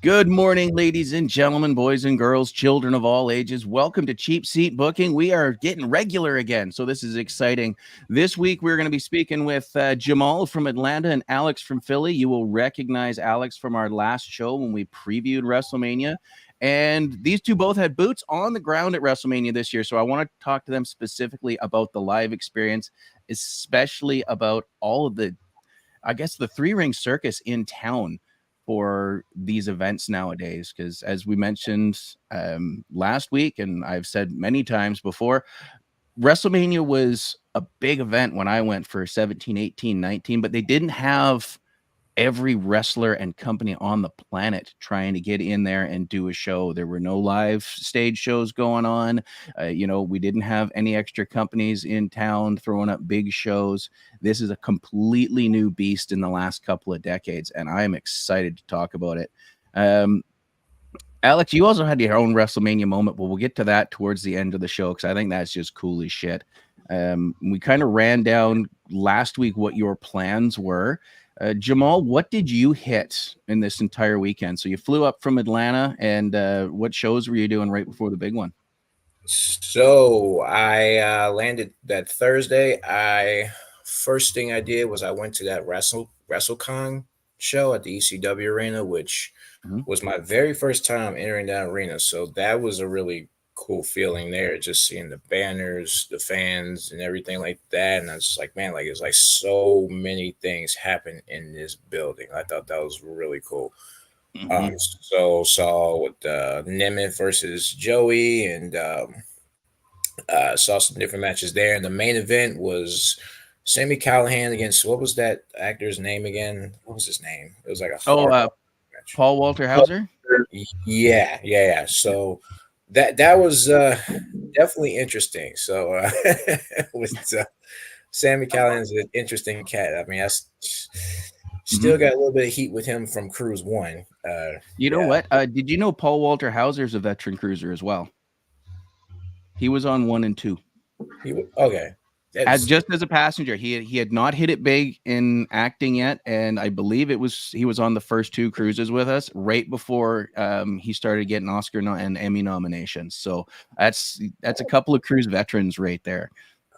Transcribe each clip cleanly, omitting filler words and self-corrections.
Good morning, ladies and gentlemen, boys and girls, children of all ages. Welcome to Cheap Seat Booking. We are getting regular again, so this is exciting. This week, we're going to be speaking with Jamal from Atlanta and Alex from Philly. You will recognize Alex from our last show when we previewed Wrestlemania. And these two both had boots on the ground at Wrestlemania this year, so I want to talk to them specifically about the live experience, especially about all of the three-ring circus in town for these events nowadays. Because as we mentioned last week, and I've said many times before, WrestleMania was a big event when I went for 17, 18, 19, but they didn't have every wrestler and company on the planet trying to get in there and do a show. There were no live stage shows going on. We didn't have any extra companies in town throwing up big shows. This is a completely new beast in the last couple of decades, and I am excited to talk about it. Alex, you also had your own WrestleMania moment, but we'll get to that towards the end of the show because I think that's just cool as shit. We kind of ran down last week what your plans were. Jamal, what did you hit in this entire weekend? So you flew up from Atlanta, and what shows were you doing right before the big one? So I landed that Thursday. First thing I did was I went to that WrestleCon show at the ECW arena, which was my very first time entering that arena. So that was a really cool feeling there, just seeing the banners, the fans, and everything like that. And I was just like, man, like it's like so many things happen in this building. I thought that was really cool. So saw with Nemeth versus Joey, and saw some different matches there. And the main event was Sammy Callahan against, what was that actor's name again? What was his name? It was like a Oh, hard match. Paul Walter Hauser? Yeah. So that was definitely interesting. So with Sammy Callahan's an interesting cat. I mean, still got a little bit of heat with him from Cruise One. You know Yeah. what? Did you know Paul Walter Hauser is a veteran cruiser as well? He was on 1 and 2. Okay. Just as a passenger, he had not hit it big in acting yet, and I believe he was on the first 2 cruises with us right before he started getting Oscar and Emmy nominations. So that's a couple of cruise veterans right there.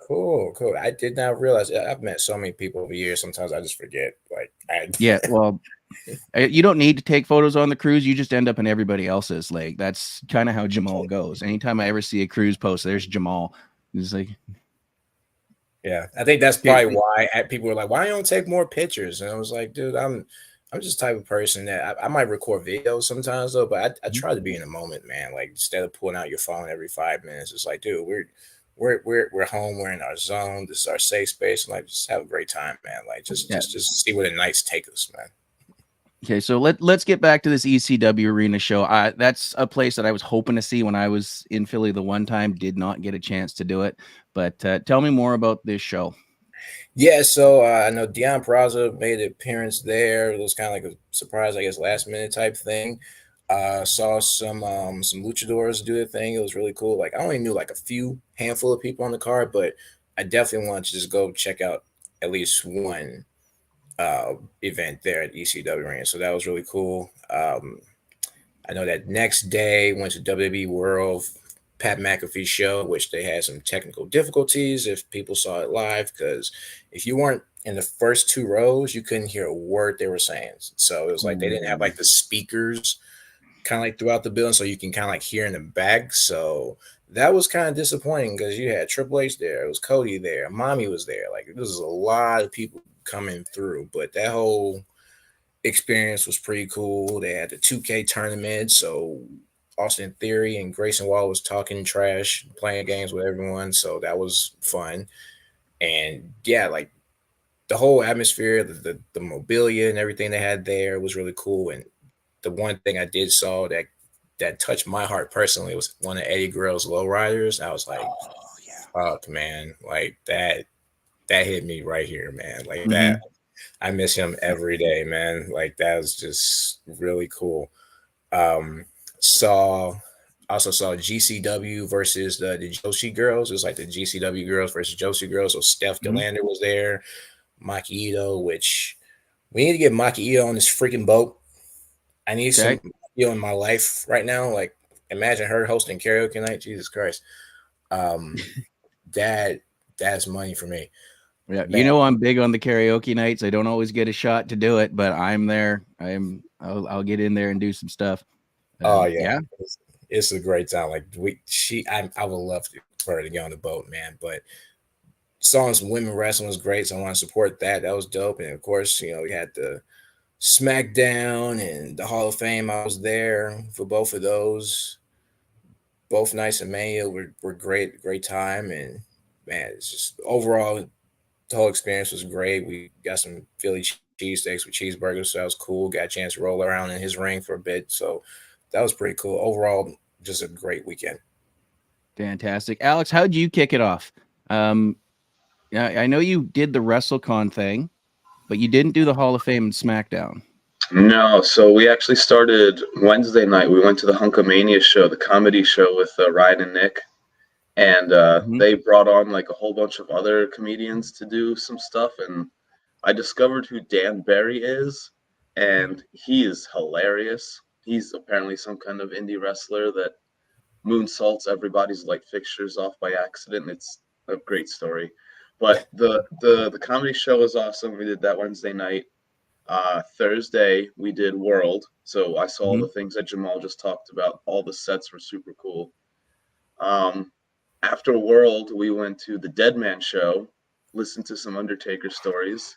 Cool. I did not realize. I've met so many people over years. Sometimes I just forget. Yeah, well, you don't need to take photos on the cruise. You just end up in everybody else's. Like that's kind of how Jamal goes. Anytime I ever see a cruise post, there's Jamal. He's like, yeah, I think that's probably why people were like, "Why don't take more pictures?" And I was like, "Dude, I'm just the type of person that I might record videos sometimes though, but I try to be in the moment, man. Like instead of pulling out your phone every 5 minutes, it's like, dude, we're home, we're in our zone. This is our safe space, and like just have a great time, man. Like just see where the nights take us, man." Okay, so let's get back to this ECW arena show. That's a place that I was hoping to see when I was in Philly the one time. Did not get a chance to do it, but tell me more about this show. Yeah, so I know Dion Peraza made an appearance there. It was kind of like a surprise, I guess, last minute type thing. Saw some luchadors do their thing. It was really cool. Like I only knew like a few handful of people on the card, but I definitely wanted to just go check out at least one event there at ECW Arena. So that was really cool. I know that next day went to WWE World Pat McAfee show, which they had some technical difficulties if people saw it live, because if you weren't in the first 2 rows, you couldn't hear a word they were saying. So it was like they didn't have like the speakers kind of like throughout the building, so you can kind of like hear in the back. So that was kind of disappointing because you had Triple H there, it was Cody there, Mommy was there. Like this was a lot of people coming through, but that whole experience was pretty cool. They had the 2K tournament, so Austin Theory and Grayson Waller was talking trash, playing games with everyone, so that was fun. And yeah, like the whole atmosphere, the mobilia and everything they had there was really cool. And the one thing I did saw that touched my heart personally was one of Eddie Guerrero's lowriders. I was like, fuck, man, like that hit me right here, man. Like that, I miss him every day, man. Like that was just really cool. Um, saw also saw GCW versus the Joshi girls. It was like the GCW girls versus Joshi girls. So Steph Delander was there, Maki Ito, which we need to get Maki Ito on this freaking boat. I need some In my life right now. Like, imagine her hosting karaoke night. Jesus Christ. Um, that that's money for me, Yeah, man. I'm big on the karaoke nights. I don't always get a shot to do it, but I'm there. I'll get in there and do some stuff. Oh yeah, Yeah, it's a great time. Like I would love for her to get on the boat, man. But saw some women wrestling was great, so I want to support that. That was dope. And of course, we had the SmackDown and the Hall of Fame. I was there for both of those. Both nights of Mania were great, great time. And man, it's just overall the whole experience was great. We got some Philly cheesesteaks with cheeseburgers, so that was cool. Got a chance to roll around in his ring for a bit, so that was pretty cool. Overall, just a great weekend. fantastic. Alex, how'd you kick it off? Um, I know you did the WrestleCon thing, but you didn't do the Hall of Fame and SmackDown. No, so we actually started Wednesday night. We went to the Hunkamania show, the comedy show with Ryan and Nick, and Mhm. they brought on like a whole bunch of other comedians to do some stuff. And I discovered who Dan Barry is, and he is hilarious. He's apparently some kind of indie wrestler that moonsaults everybody's light fixtures off by accident. It's a great story. But the comedy show was awesome. We did that Wednesday night. Thursday we did World, so I saw Mhm. the things that Jamal just talked about. All the sets were super cool. Um, After World, we went to the Dead Man show, listened to some Undertaker stories.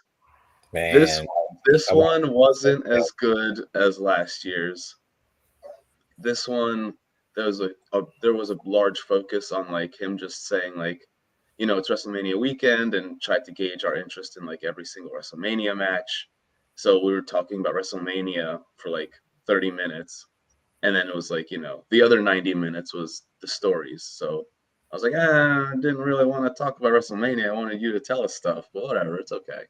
This Man, this I want one wasn't as good as last year's. This one, there was a large focus on like him just saying like, it's WrestleMania weekend, and tried to gauge our interest in like every single WrestleMania match. So we were talking about WrestleMania for like 30 minutes, and then it was like, the other 90 minutes was the stories. So I was like, I didn't really want to talk about WrestleMania. I wanted you to tell us stuff, but whatever, it's okay.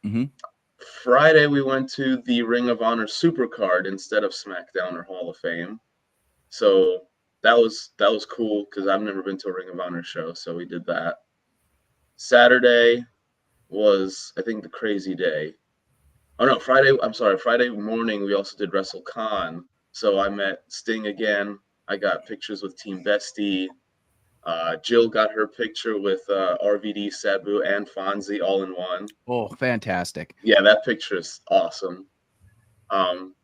Mhm. Friday we went to the Ring of Honor Supercard instead of SmackDown or Hall of Fame. So that was cool because I've never been to a Ring of Honor show, so we did that. Saturday was, I think, the crazy day. Oh no, Friday. I'm sorry. Friday morning we also did WrestleCon. So I met Sting again. I got pictures with Team Bestie. Jill got her picture with RVD, Sabu, and Fonzie all in one. Oh, fantastic. Yeah, that picture is awesome.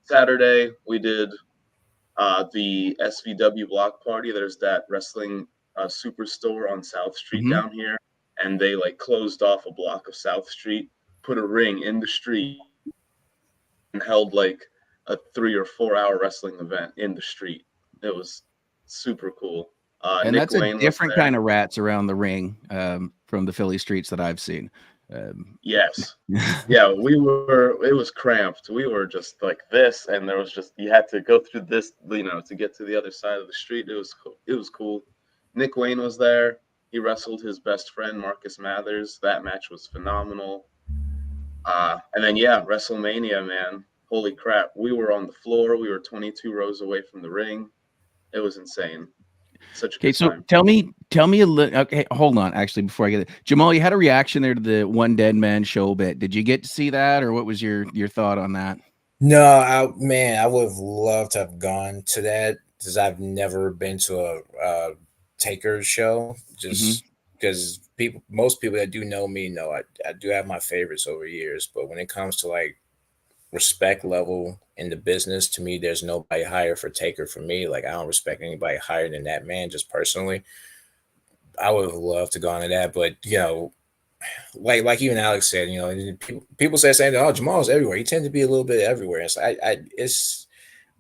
Saturday we did the SVW block party. There's that wrestling superstore on South Street Mhm. down here, and they like closed off a block of South Street, put a ring in the street, and held like a 3 or 4 hour wrestling event in the street. It was super cool. And Nick that's a Wayne was different there. kind of rats around the ring, from the Philly streets that I've seen. Um, Yes. Yeah, it was cramped. We were just like this, and there was just, you had to go through this, to get to the other side of the street. It was cool. It was cool. Nick Wayne was there. He wrestled his best friend, Marcus Mathers. That match was phenomenal. And then, yeah, WrestleMania, man. Holy crap. We were on the floor. We were 22 rows away from the ring. It was insane. Such a Okay, good so time. tell me a little. Okay, hold on. Actually, before I get it, Jamal, you had a reaction there to the One Dead Man show bit. Did you get to see that, or what was your thought on that? no, I would have loved to have gone to that because I've never been to a Taker show. Hmm. Just because most people that do know me know I do have my favorites over years, but when it comes to like respect level in the business, to me, there's nobody higher for Taker for me. Like I don't respect anybody higher than that man, just personally. I would have loved to go on to that, but like even Alex said, people say the same thing. Oh, Jamal's everywhere. He tend to be a little bit everywhere. It's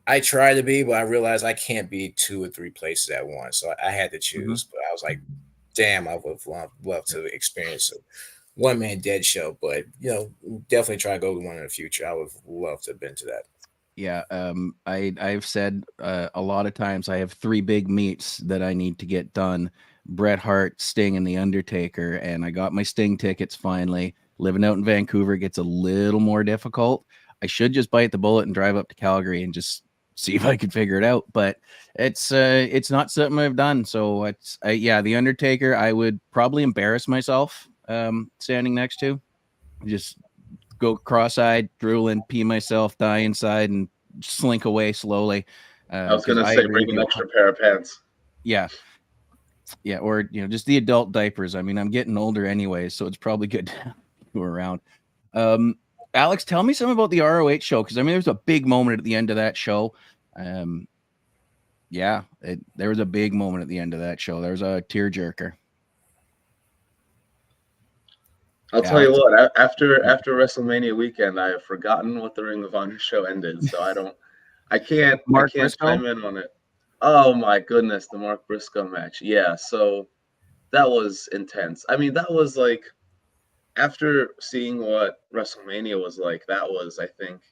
I try to be, but I realize I can't be two or three places at once. So I had to Hmm. choose. But I was like, damn, I would have loved to experience a one man dead show. But definitely try to go to one in the future. I would have loved to have been to that. Yeah, I've said a lot of times I have three big meets that I need to get done: Bret Hart, Sting, and the Undertaker. And I got my Sting tickets finally. Living out in Vancouver gets a little more difficult. I should just bite the bullet and drive up to Calgary and just see if I can figure it out. But it's not something I've done. So yeah, the Undertaker I would probably embarrass myself standing next to. Just go cross-eyed, drooling, pee myself, die inside, and slink away slowly. I was 'Cause gonna I say agree bring with an you. extra pair of pants. Yeah. Yeah, or just the adult diapers. I mean, I'm getting older anyway, so it's probably good to go around. Alex, tell me something about the ROH show, because I mean, there was a big moment at the end of that show. Yeah, there was a big moment at the end of that show. There was a tearjerker. I'll tell you what. After WrestleMania weekend, I have forgotten what the Ring of Honor show ended, so I can't Briscoe? chime in on it. Oh my goodness, the Mark Briscoe match. Yeah, so that was intense. I mean, that was like, after seeing what WrestleMania was like, that was, I think,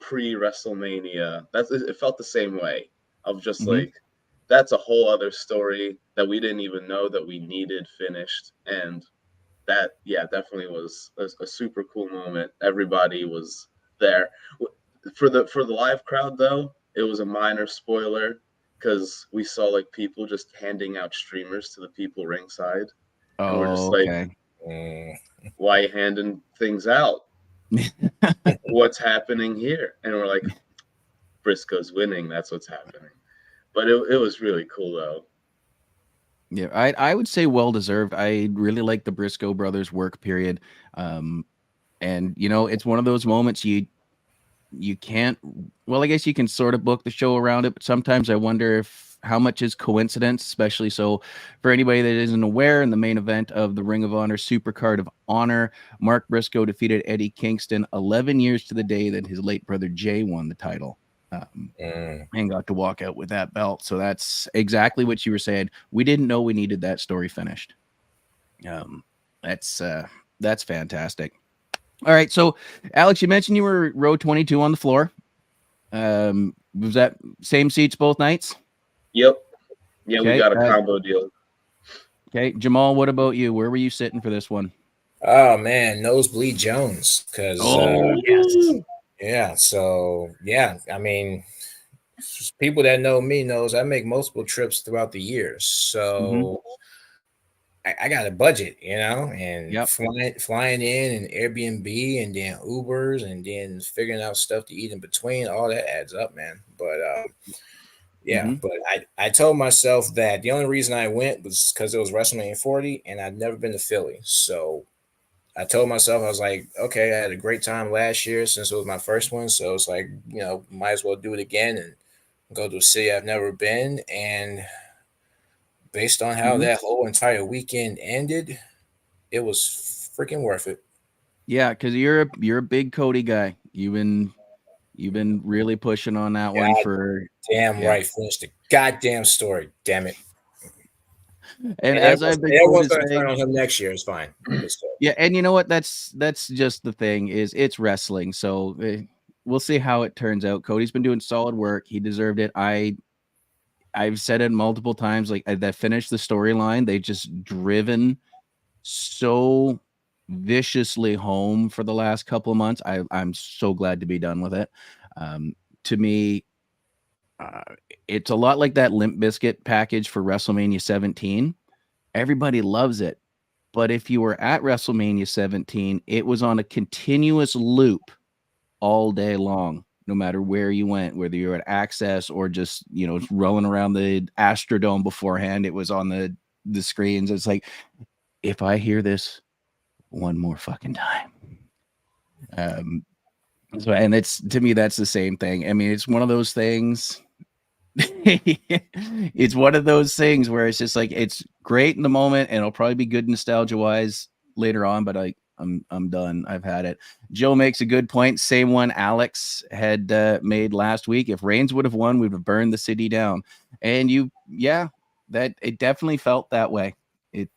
pre-WrestleMania. It felt the same way, of just Mhm. like, that's a whole other story that we didn't even know that we needed finished. And that, yeah, definitely was a super cool moment. Everybody was there. For the live crowd, though, it was a minor spoiler, because we saw like people just handing out streamers to the people ringside, and we're just Oh, like, okay. why are you handing things out? What's happening here? And we're like, Briscoe's winning. That's what's happening. But it was really cool, though. Yeah, I would say well deserved. I really like the Briscoe brothers work period. And it's one of those moments you can't, well, I guess you can sort of book the show around it, but sometimes I wonder if how much is coincidence, especially so for anybody that isn't aware. In the main event of the Ring of Honor Supercard of Honor, Mark Briscoe defeated Eddie Kingston 11 years to the day that his late brother Jay won the title. And got to walk out with that belt. So that's exactly what you were saying. We didn't know we needed that story finished. That's fantastic. All right, so Alex, you mentioned you were row 22 on the floor. Was that same seats both nights? Yep. Yeah, we Okay, got a combo deal. Okay, Jamal, what about you? Where were you sitting for this one? Oh man, Nosebleed Jones, because yes, yeah. So yeah, I mean, people that know me knows I make multiple trips throughout the years, so I got a budget, and Yep. flying in and Airbnb and then Ubers and then figuring out stuff to eat in between. All that adds up, man. But yeah, but I told myself that the only reason I went was because it was WrestleMania 40, and I'd never been to Philly, so I told myself, I was like, okay, I had a great time last year since it was my first one. So it's like, might as well do it again and go to a city I've never been. And based on how that whole entire weekend ended, it was freaking worth it. Yeah, because you're a big Cody guy. You've been really pushing on that one for right. Finish the goddamn story. Damn it. And as I've been everyone's going going to turn on him next year. It's fine. Yeah, and you know what? That's just the thing, is it's wrestling. So we'll see how it turns out. Cody's been doing solid work. He deserved it. I've said it multiple times. Like, that finished the storyline, they just driven so viciously home for the last couple of months. I'm so glad to be done with it. To me, it's a lot like that Limp Bizkit package for WrestleMania 17. Everybody loves it. But if you were at WrestleMania 17, it was on a continuous loop all day long, no matter where you went, whether you were at Access or just, rolling around the Astrodome beforehand, it was on the screens. It's like, if I hear this one more fucking time. And it's, to me, that's the same thing. I mean, it's one of those things. It's one of those things where it's just like, it's great in the moment and it'll probably be good nostalgia wise later on, but I'm done. I've had it. Joe makes a good point. Same one Alex had made last week. If Reigns would have won, we'd have burned the city down. And that it definitely felt that way. I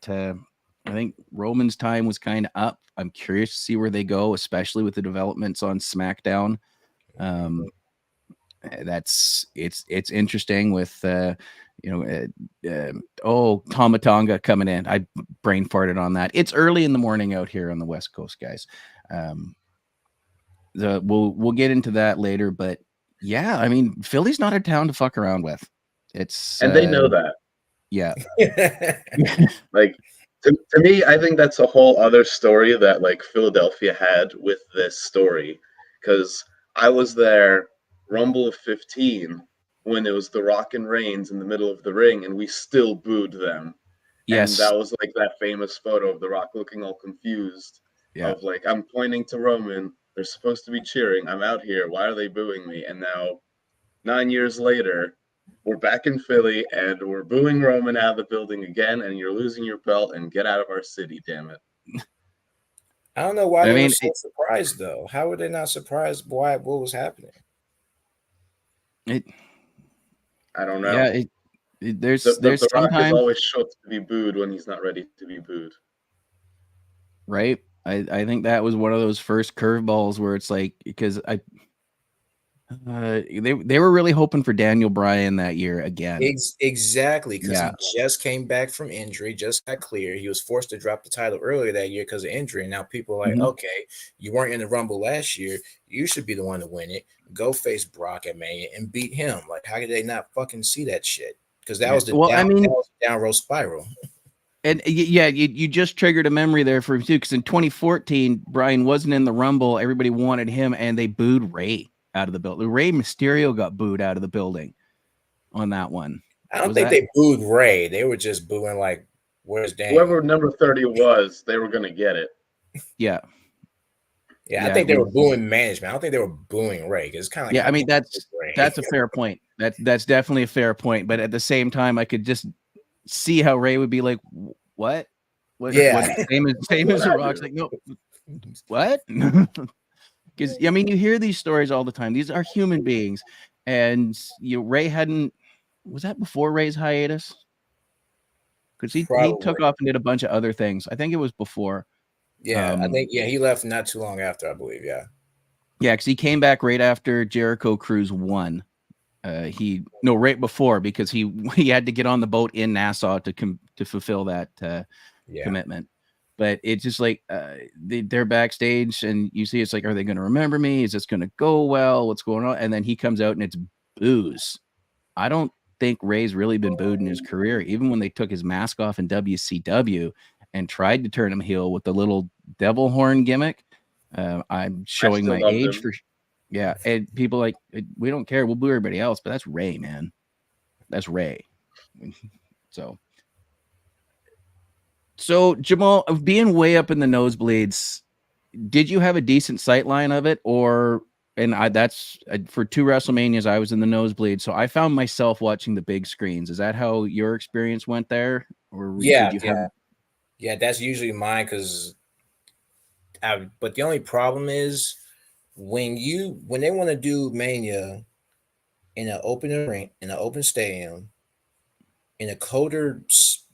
think Roman's time was kind of up. I'm curious to see where they go, especially with the developments on SmackDown. It's interesting with Tomatonga coming in. I brain farted on that. It's early in the morning out here on the West Coast, guys. We'll get into that later, but yeah, I mean, Philly's not a town to fuck around with. And they know that. Yeah. Like, to me, I think that's a whole other story that like Philadelphia had with this story, because I was there Rumble of 15 when it was The Rock and Reigns in the middle of the ring, and we still booed them. Yes. And that was like that famous photo of The Rock looking all confused. Yeah. Of like, I'm pointing to Roman. They're supposed to be cheering. I'm out here. Why are they booing me? And now, 9 years later, we're back in Philly and we're booing Roman out of the building again. And you're losing your belt. And get out of our city, damn it. I don't know why they were so surprised though. How were they not surprised? Why? What was happening? I don't know. Yeah, there's the Rock sometimes is always shook to be booed when he's not ready to be booed. Right. I think that was one of those first curveballs where it's like, because they were really hoping for Daniel Bryan that year again. Exactly, because Yeah. he just came back from injury, just got clear. He was forced to drop the title earlier that year because of injury. And now people are like, okay, you weren't in the Rumble last year. You should be the one to win it. Go face Brock at Mania and beat him. Like, how did they not fucking see that shit? Because that was the that was the down road spiral. And yeah, you just triggered a memory there for me too, because in 2014, Bryan wasn't in the Rumble. Everybody wanted him, and they booed Rey out of the building. Rey Mysterio got booed out of the building on that one. I don't think they booed Rey. They were just booing like, "Where's Daniel?" Whoever number 30 was, they were gonna get it. Yeah. Yeah, I think they were booing management. I don't think they were booing Rey. It's kind of like, I mean, that's a fair point. That's definitely a fair point. But at the same time, I could just see how Rey would be like, what? Yeah. Same as The Rock's like, no, what? Because I mean, you hear these stories all the time. These are human beings, and Rey was that before Rey's hiatus? Because he took off and did a bunch of other things. I think it was before. Yeah, I think he left not too long after, I believe. Yeah, because he came back right after Jericho Cruise won. Right before, because he had to get on the boat in Nassau to fulfill that commitment. But it's just like they're backstage, and you see it's like, are they going to remember me? Is this going to go well? What's going on? And then he comes out and it's boos. I don't think Rey's really been booed in his career, even when they took his mask off in WCW and tried to turn him heel with the little devil horn gimmick. I'm showing my age for. Yeah, and people like, we don't care. We'll boo everybody else, but that's Rey, man. That's Rey. So Jamal, of being way up in the nosebleeds, did you have a decent sight line of it, that's for 2 WrestleManias I was in the nosebleed, so I found myself watching the big screens. Is that how your experience went there, or did you have? Yeah, that's usually mine but the only problem is when they want to do Mania in an open arena, in an open stadium, in a colder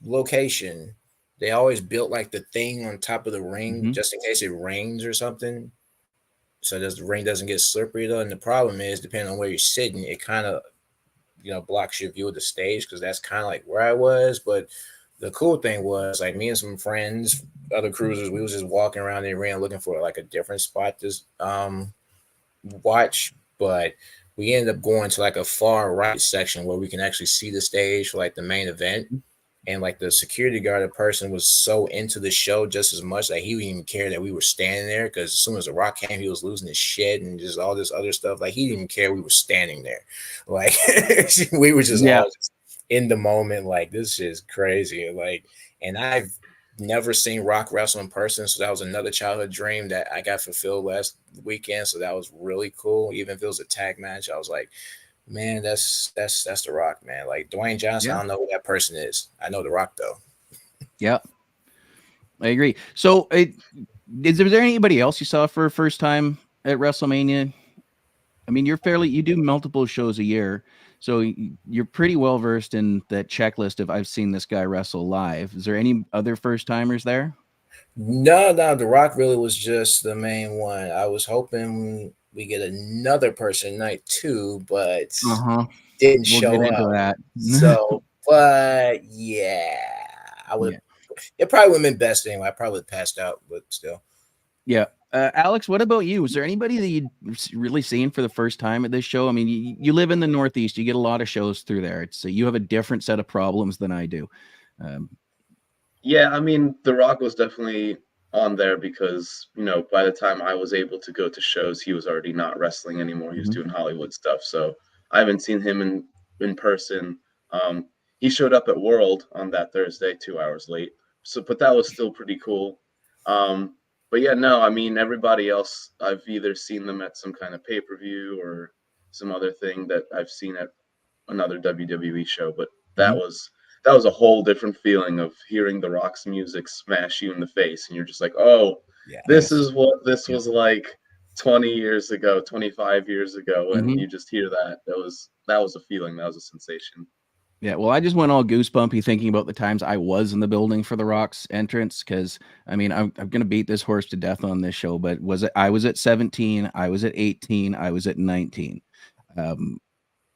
location, they always built like the thing on top of the ring just in case it rains or something, so the ring doesn't get slippery though. And the problem is, depending on where you're sitting, it kind of blocks your view of the stage, because that's kind of like where I was. But the cool thing was, like, me and some friends, other cruisers, we was just walking around the arena looking for like a different spot to watch, but we ended up going to like a far right section where we can actually see the stage for like the main event. And like the security guard person was so into the show just as much that he didn't even care that we were standing there, because as soon as The Rock came, he was losing his shit and just all this other stuff. Like, he didn't even care we were standing there. Like, we were just all just in the moment. Like, this is crazy. Like, and I've never seen Rock wrestle in person, so that was another childhood dream that I got fulfilled last weekend. So that was really cool. Even if it was a tag match, I was like, man, that's The Rock, man. Like, Dwayne Johnson, I don't know who that person is. I know The Rock though. Yeah, I agree. So, was there anybody else you saw for a first time at WrestleMania? I mean, you do multiple shows a year, so you're pretty well versed in that checklist of I've seen this guy wrestle live. Is there any other first timers there? No, The Rock really was just the main one. I was hoping we get another person night 2, but didn't show up. That. So, but yeah, I would. It probably would have been best anyway. I probably passed out, but still. Yeah. Alex, what about you? Was there anybody that you'd really seen for the first time at this show? I mean, you live in the Northeast. You get a lot of shows through there. You have a different set of problems than I do. Yeah, I mean, The Rock was definitely on there because, you know, by the time I was able to go to shows, he was already not wrestling anymore. He was doing Hollywood stuff. So I haven't seen him in person. He showed up at World on that Thursday, 2 hours late. So, but that was still pretty cool. But yeah, no, I mean, everybody else, I've either seen them at some kind of pay-per-view or some other thing that I've seen at another WWE show. But that was a whole different feeling of hearing The Rock's music smash you in the face, and you're just like, oh, Yeah. this is what this was like 20 years ago, 25 years ago, and you just hear that. That was a feeling, that was a sensation. Yeah, well, I just went all goosebumpy thinking about the times I was in the building for the Rock's entrance because I mean I'm gonna beat this horse to death on this show, but I was at 17, I was at 18, I was at 19.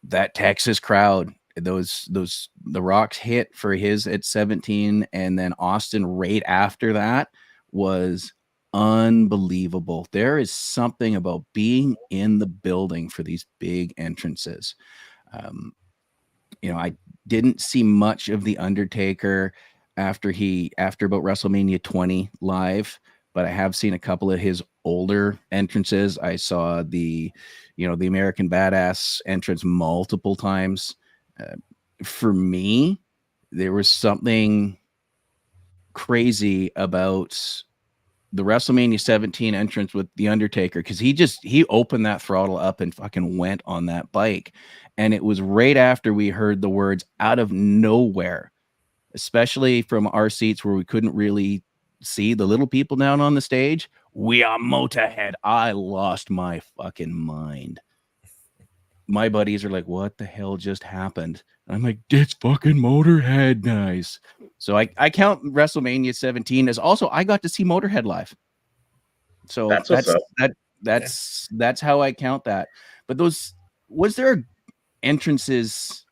That Texas crowd, the Rock's hit for his at 17, and then Austin right after that was unbelievable. There is something about being in the building for these big entrances. You know, I didn't see much of the Undertaker after about WrestleMania 20 live, but I have seen a couple of his older entrances. I saw the American Badass entrance multiple times. For me, there was something crazy about the WrestleMania 17 entrance with the Undertaker because he opened that throttle up and fucking went on that bike. And it was right after we heard the words out of nowhere, especially from our seats where we couldn't really see the little people down on the stage. We are Motorhead. I lost my fucking mind. My buddies are like, what the hell just happened? And I'm like, it's fucking Motorhead, guys. So I count WrestleMania 17 as also I got to see Motorhead live. So that's how I count that. But was there entrances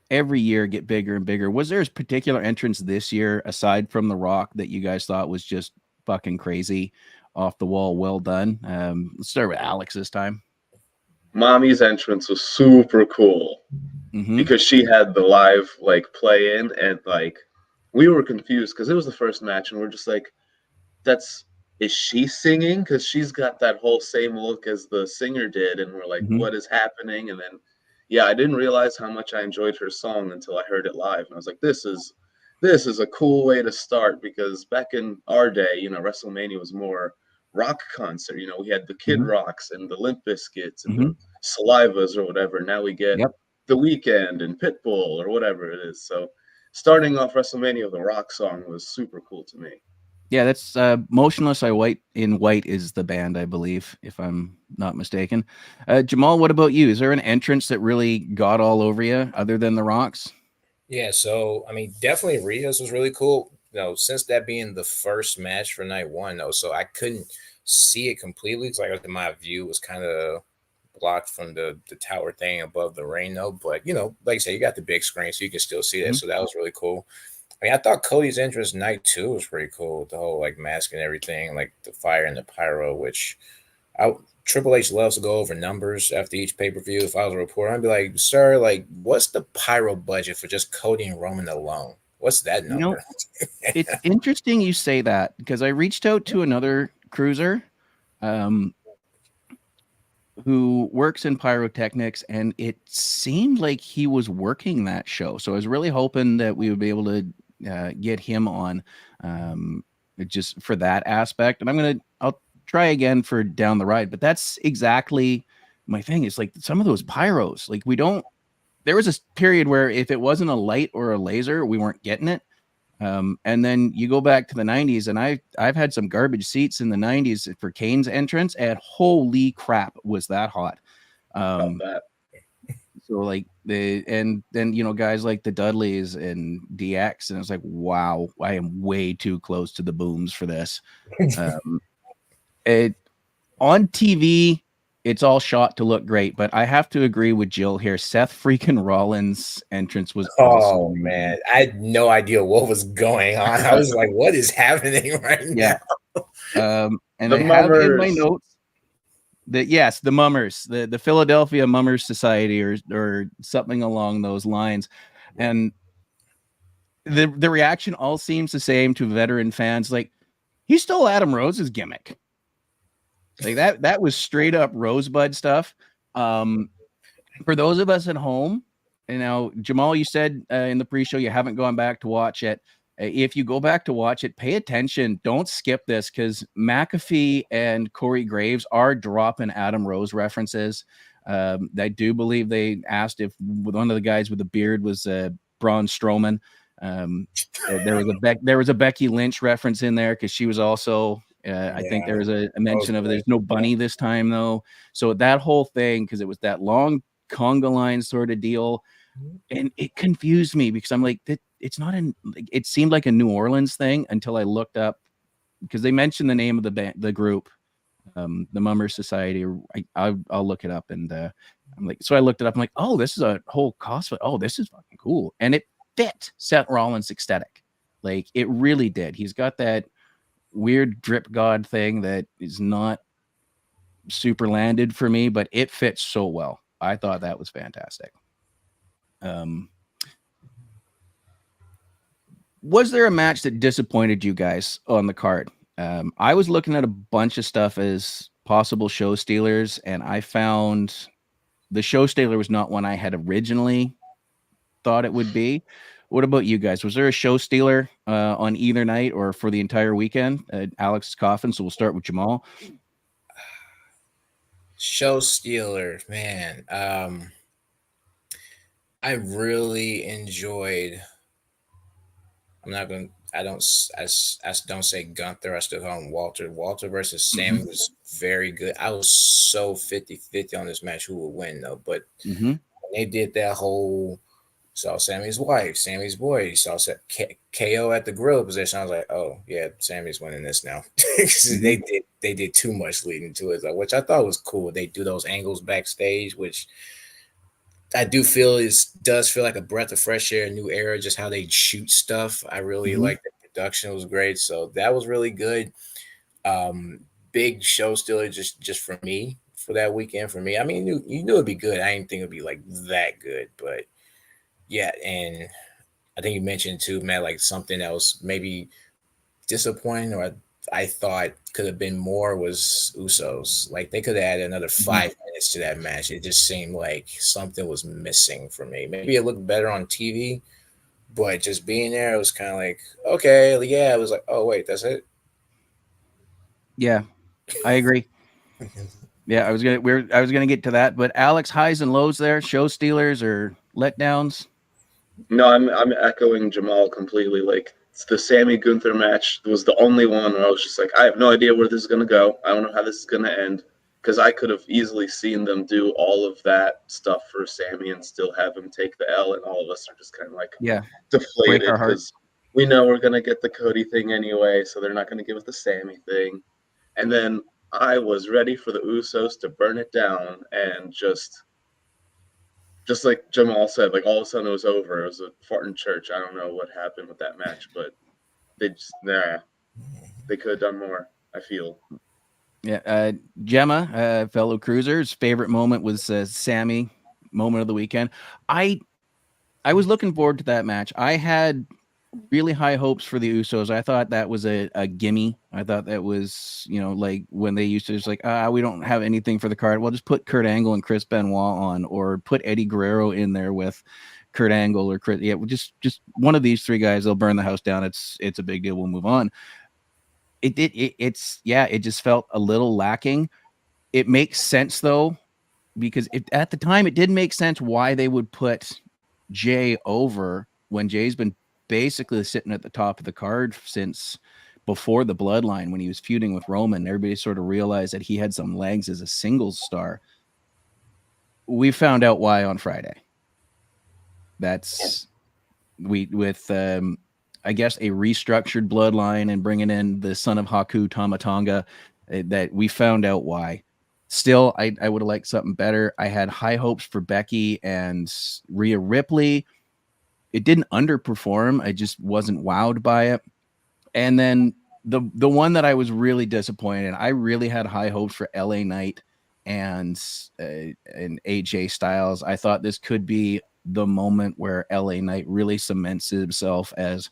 every year get bigger and bigger? Was there a particular entrance this year aside from The Rock that you guys thought was just fucking crazy, off the wall, well done? Let's start with Alex this time. Mommy's entrance was super cool because she had the live like play in, and like we were confused because it was the first match and we're just like, is she singing? Because she's got that whole same look as the singer did, and we're like, what is happening? And then yeah, I didn't realize how much I enjoyed her song until I heard it live, and I was like, this is a cool way to start, because back in our day, you know, WrestleMania was more rock concert. You know, we had the Kid Rocks and the Limp Bizkits and the Salivas or whatever. Now we get The Weeknd and Pitbull or whatever it is. So starting off WrestleMania with a rock song was super cool to me. Yeah, that's Motionless in White is the band, I believe, if I'm not mistaken. Jamal, what about you? Is there an entrance that really got all over you other than the Rocks? Yeah, so I mean, definitely Rios was really cool. You know, since that being the first match for night one, though, so I couldn't see it completely because like my view was kind of blocked from the tower thing above the ring, though. But you know, like I said, you got the big screen, so you can still see that. So that was really cool. I mean, I thought Cody's entrance night two was pretty cool. The whole like mask and everything, like the fire and the pyro, which Triple H loves to go over numbers after each pay-per-view. If I was a reporter, I'd be like, sir, like, what's the pyro budget for just Cody and Roman alone? What's that number? You know, it's interesting you say that because I reached out to another cruiser who works in pyrotechnics, and it seemed like he was working that show. So I was really hoping that we would be able to get him on just for that aspect. And I'll try again for down the ride, but that's exactly my thing. It's like some of those pyros, like there was a period where if it wasn't a light or a laser, we weren't getting it. And then you go back to the 90s, and I've had some garbage seats in the 90s for Kane's entrance, and holy crap, was that hot. So like and then, you know, guys like the Dudleys and DX, and it's like, wow, I am way too close to the booms for this. On TV, it's all shot to look great, but I have to agree with Jill here. Seth freaking Rollins' entrance was awesome. Man, I had no idea what was going on. I was like, what is happening right now? And I have in my notes that yes, the Mummers, the Philadelphia Mummers Society or something along those lines. And the reaction all seems the same to veteran fans. Like, he stole Adam Rose's gimmick. Like that was straight up Rosebud stuff. For those of us at home, and now Jamal, you said in the pre-show you haven't gone back to watch it. If you go back to watch it, pay attention. Don't skip this because McAfee and Corey Graves are dropping Adam Rose references. I do believe they asked if one of the guys with the beard was Braun Strowman. There was a Becky Lynch reference in there because she was also. I think there was a mention of there's no bunny this time though. So that whole thing, because it was that long conga line sort of deal, and it confused me because I'm like, it's not in. It seemed like a New Orleans thing until I looked up because they mentioned the name of the group, the Mummers Society. I'll look it up and I'm like, so I looked it up. I'm like, oh, this is a whole cosplay. Oh, this is fucking cool, and it fit Seth Rollins' aesthetic. Like it really did. He's got that weird drip god thing that is not super landed for me, but it fits so well. I thought that was fantastic. Was there a match that disappointed you guys on the card? I was looking at a bunch of stuff as possible show stealers, and I found the show stealer was not one I had originally thought it would be. What about you guys? Was there a show stealer on either night or for the entire weekend? Alex's coffin. So we'll start with Jamal. Show stealer, man. I really enjoyed. I don't say Gunther. I still call him Walter. Walter versus Sammy was very good. I was so 50-50 on this match who would win though. But when they did that whole. Saw Sammy's wife, Sammy's boy. Saw KO at the grill position. I was like, oh yeah, Sammy's winning this now. They did too much leading to it, though, which I thought was cool. They do those angles backstage, which I do feel does feel like a breath of fresh air, a new era. Just how they shoot stuff. I really like the production. It was great, so that was really good. Big show stealer just for me for that weekend for me. I mean, you knew it'd be good. I didn't think it'd be like that good, but. Yeah, and I think you mentioned too, Matt, like something that was maybe disappointing or I thought could have been more was Usos. Like they could have added another 5 minutes to that match. It just seemed like something was missing for me. Maybe it looked better on TV, but just being there, it was kind of like, okay, yeah, it was like, oh wait, that's it. Yeah, I agree. Yeah, I was gonna get to that, but Alex, highs and lows there, show stealers or letdowns. No, I'm echoing Jamal completely. Like the Sammy Gunther match was the only one where I was just like, I have no idea where this is gonna go. I don't know how this is gonna end because I could have easily seen them do all of that stuff for Sammy and still have him take the L, and all of us are just kind of like deflated because we know we're gonna get the Cody thing anyway, so they're not gonna give us the Sammy thing. And then I was ready for the Usos to burn it down and just like Jamal said, like all of a sudden it was over. It was a fart in church. I don't know what happened with that match, but they could have done more, I feel. Yeah, Gemma, fellow cruiser's favorite moment was Sammy moment of the weekend. I was looking forward to that match. I had really high hopes for the Usos. I thought that was a gimme. I thought that was, like when they used to just like, we don't have anything for the card. Well, just put Kurt Angle and Chris Benoit on, or put Eddie Guerrero in there with Kurt Angle or Chris. Yeah, just one of these three guys. They'll burn the house down. It's a big deal. We'll move on. It just felt a little lacking. It makes sense though, because at the time it didn't make sense why they would put Jay over when Jay's been basically sitting at the top of the card since before the bloodline when he was feuding with Roman. Everybody sort of realized that he had some legs as a singles star. We found out why on Friday. That's with I guess a restructured bloodline and bringing in the son of Haku Tamatanga, that we found out why. Still, I would have liked something better. I had high hopes for Becky and Rhea Ripley. It didn't underperform. I just wasn't wowed by it. And then the one that I was really disappointed in, I really had high hopes for LA Knight and AJ Styles. I thought this could be the moment where LA Knight really cements himself as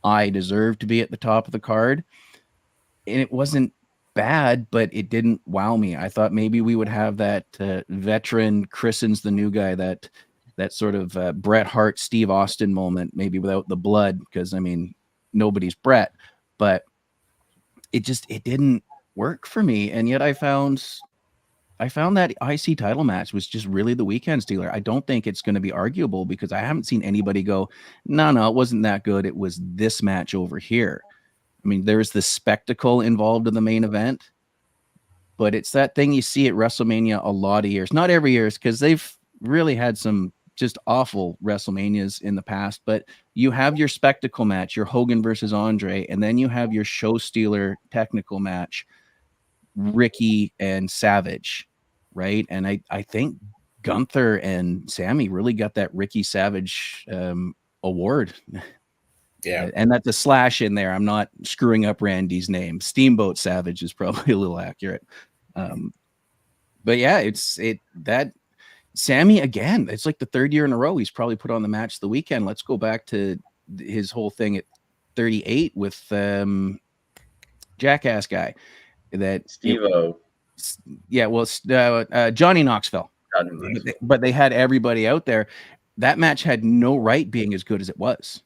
I deserve to be at the top of the card. and it wasn't bad, but it didn't wow me. I thought maybe we would have that veteran christens the new guy, that sort of Bret Hart, Steve Austin moment, maybe without the blood, because I mean nobody's Bret, but it didn't work for me. And yet I found that IC title match was just really the weekend stealer. I don't think it's going to be arguable because I haven't seen anybody go, no, it wasn't that good. It was this match over here. I mean, there's the spectacle involved in the main event, but it's that thing you see at WrestleMania a lot of years, not every year, because they've really had some just awful WrestleManias in the past, but you have your spectacle match, your Hogan versus Andre, and then you have your show stealer technical match, Ricky and Savage, right? And I think Gunther and Sammy really got that Ricky Savage award. Yeah. And that's a slash in there. I'm not screwing up Randy's name. Steamboat Savage is probably a little accurate. But yeah, that Sammy again, it's like the third year in a row he's probably put on the match of the weekend. Let's go back to his whole thing at 38 with Jackass guy. That Steve-O. Yeah, well, Johnny Knoxville. But they had everybody out there. That match had no right being as good as it was.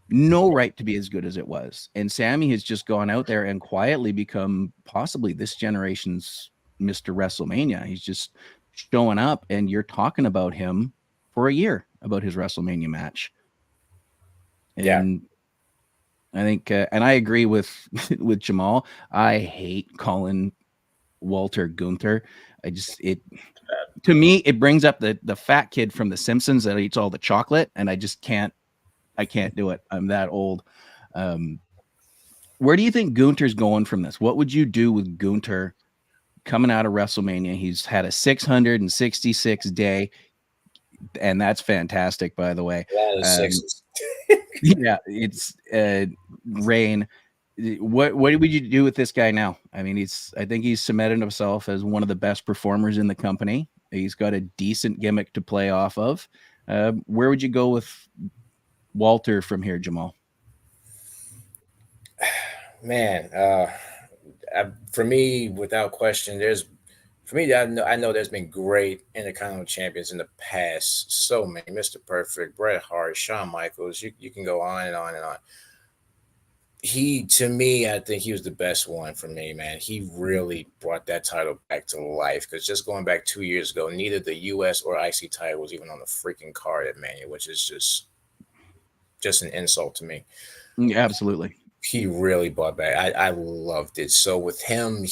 No right to be as good as it was. And Sammy has just gone out there and quietly become possibly this generation's Mr. WrestleMania. He's just showing up, and you're talking about him for a year, about his WrestleMania match. And I think, and I agree with Jamal. I hate calling Walter Gunther. To me, it brings up the fat kid from The Simpsons that eats all the chocolate, and I just can't do it. I'm that old. Where do you think Gunther's going from this? What would you do with Gunther coming out of WrestleMania? He's had a 666 day, and that's fantastic, by the way. Yeah, it's Rain. What would you do with this guy now? I mean, I think he's cemented himself as one of the best performers in the company. He's got a decent gimmick to play off of. Where would you go with Walter from here, Jamal? Man, for me, without question, I know there's been great Intercontinental champions in the past. So many, Mr. Perfect, Bret Hart, Shawn Michaels. You can go on and on and on. To me, I think he was the best one for me, man. He really brought that title back to life, because just going back 2 years ago, neither the US or IC title was even on the freaking card at Mania, which is just an insult to me. Yeah, absolutely. He really brought back. I loved it. So with him,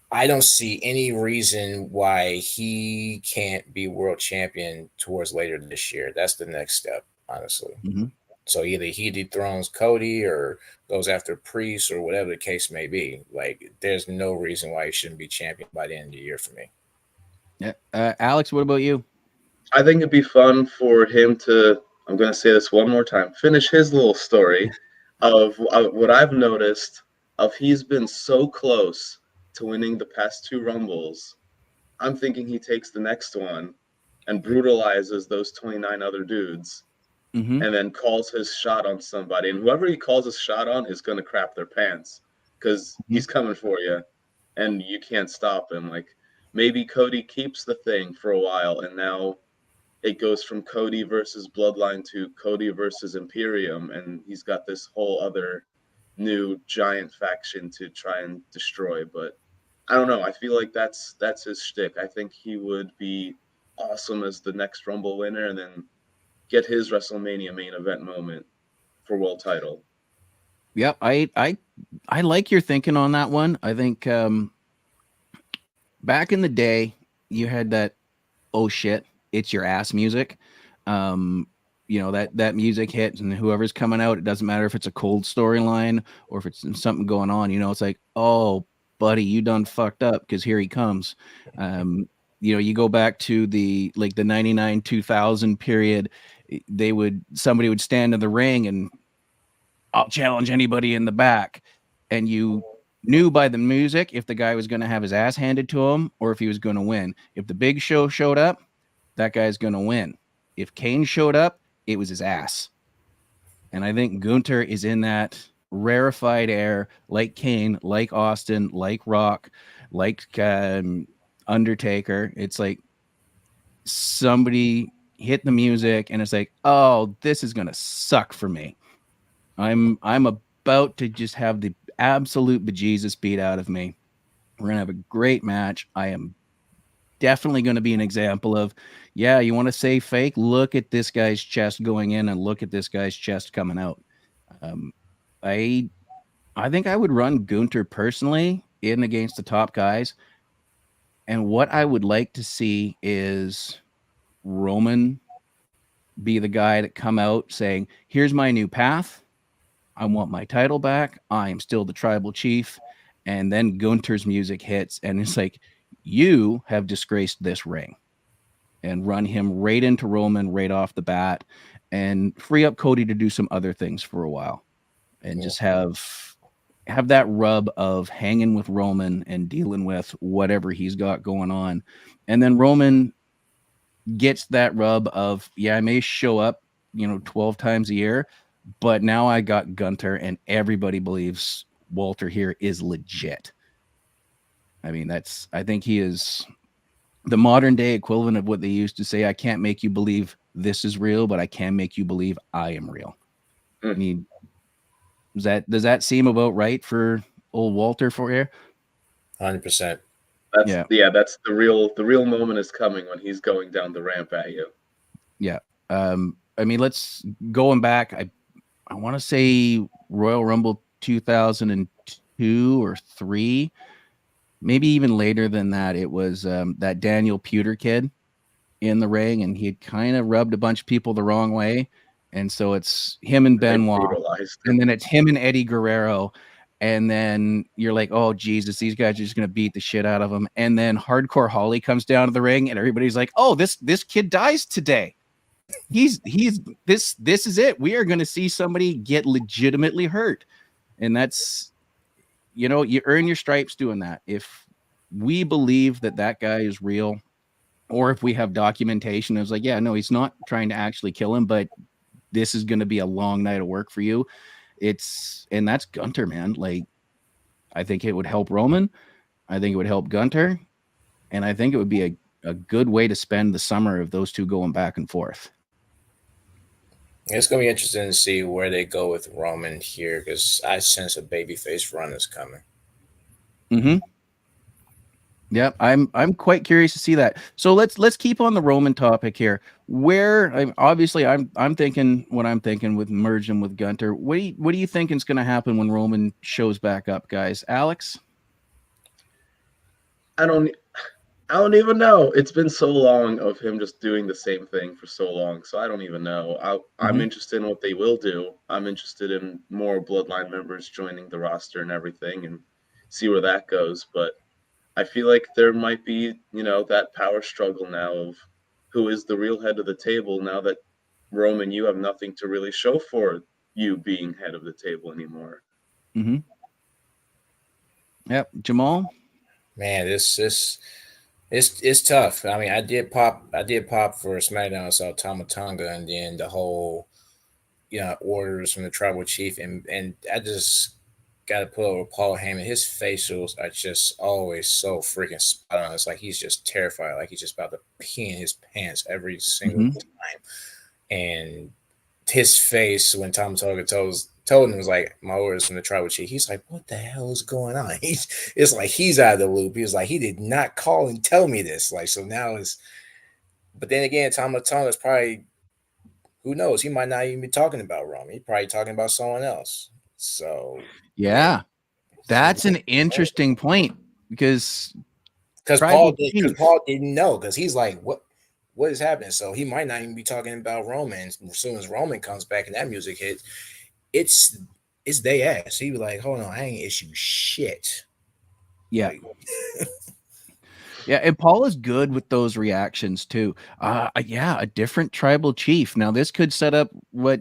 I don't see any reason why he can't be world champion towards later this year. That's the next step, honestly. Mm-hmm. So either he dethrones Cody or goes after Priest or whatever the case may be. Like, there's no reason why he shouldn't be champion by the end of the year for me. Yeah, Alex, what about you? I think it'd be fun for him to, I'm going to say this one more time, finish his little story of what I've noticed of he's been so close to winning the past 2 Rumbles. I'm thinking he takes the next one and brutalizes those 29 other dudes, and then calls his shot on somebody. And whoever he calls his shot on is going to crap their pants, because he's coming for you, and you can't stop him. Like, maybe Cody keeps the thing for a while, and now it goes from Cody versus Bloodline to Cody versus Imperium, and he's got this whole other new giant faction to try and destroy. But I don't know. I feel like that's his shtick. I think he would be awesome as the next Rumble winner, and then get his WrestleMania main event moment for world title. Yeah, I like your thinking on that one. I think back in the day, you had that "oh shit, it's your ass" music. That music hit, and whoever's coming out, it doesn't matter if it's a cold storyline or if it's something going on. It's like, oh, buddy, you done fucked up, because here he comes. You go back to the 99 2000 period. Somebody would stand in the ring and, I'll challenge anybody in the back, and you knew by the music if the guy was going to have his ass handed to him or if he was going to win. If the Big Show showed up, that guy's going to win. If Kane showed up, it was his ass. And I think Gunther is in that rarefied air, like Kane, like Austin, like Rock, like Undertaker. It's like somebody hit the music and it's like, oh, this is gonna suck for me. I'm about to just have the absolute bejesus beat out of me. We're gonna have a great match. I am definitely going to be an example of, yeah, you want to say fake? Look at this guy's chest going in and look at this guy's chest coming out. Um, I I think I would run Gunter personally in against the top guys. And what I would like to see is Roman be the guy that come out saying, here's my new path. I want my title back. I am still the tribal chief. And then Gunter's music hits and it's like, you have disgraced this ring, and run him right into Roman right off the bat and free up Cody to do some other things for a while and just have that rub of hanging with Roman and dealing with whatever he's got going on. And then Roman gets that rub of, yeah, I may show up, 12 times a year, but now I got Gunter and everybody believes Walter here is legit. I mean, I think he is the modern day equivalent of what they used to say. I can't make you believe this is real, but I can make you believe I am real. I mean, does that seem about right for old Walter for you? 100%. That's the real moment is coming when he's going down the ramp at you. Yeah. I mean, let's going back. I want to say Royal Rumble 2002 or 3, maybe even later than that. It was that Daniel Pewter kid in the ring, and he had kind of rubbed a bunch of people the wrong way. And so it's him and Benoit, and then it's him and Eddie Guerrero. And then you're like, oh, Jesus, these guys are just going to beat the shit out of him. And then Hardcore Holly comes down to the ring and everybody's like, oh, this kid dies today. This is it. We are going to see somebody get legitimately hurt. And that's, you earn your stripes doing that. If we believe that guy is real, or if we have documentation, it's like, yeah, no, he's not trying to actually kill him, but this is going to be a long night of work for you. And that's Gunter, man. Like, I think it would help Roman. I think it would help Gunter. And I think it would be a good way to spend the summer of those two going back and forth. It's going to be interesting to see where they go with Roman here, because I sense a babyface run is coming. Mm-hmm. Yeah, I'm quite curious to see that. So let's keep on the Roman topic here. I'm thinking what I'm thinking with merging with Gunter. What do you think is going to happen when Roman shows back up, guys? Alex? I don't even know. It's been so long of him just doing the same thing for so long, so I don't even know. I'm interested in what they will do. I'm interested in more Bloodline members joining the roster and everything, and see where that goes. But I feel like there might be, that power struggle now of who is the real head of the table now that Roman, you have nothing to really show for you being head of the table anymore. Mm-hmm. Yep. Jamal? Man, it's tough. I mean, I did pop for SmackDown. I saw Tama Tonga, and then the whole, orders from the tribal chief, and I just got to put over Paul Heyman. His facials are just always so freaking spot on. It's like he's just terrified, like he's just about to pee in his pants every single time. And his face when Tom Tonga told him, was like, my orders from the tribal chief. He's like, what the hell is going on? It's like he's out of the loop. He was like, he did not call and tell me this. Like, so now but then again, Tom Tonga is probably, who knows? He might not even be talking about Roman. He's probably talking about someone else. So yeah, that's an interesting point because Paul didn't know, because he's like, what is happening? So he might not even be talking about Roman. As soon as Roman comes back and that music hits, it's they ass. He be like, hold on, I ain't issue shit. Yeah. Yeah, and Paul is good with those reactions too. Yeah, a different tribal chief. Now this could set up what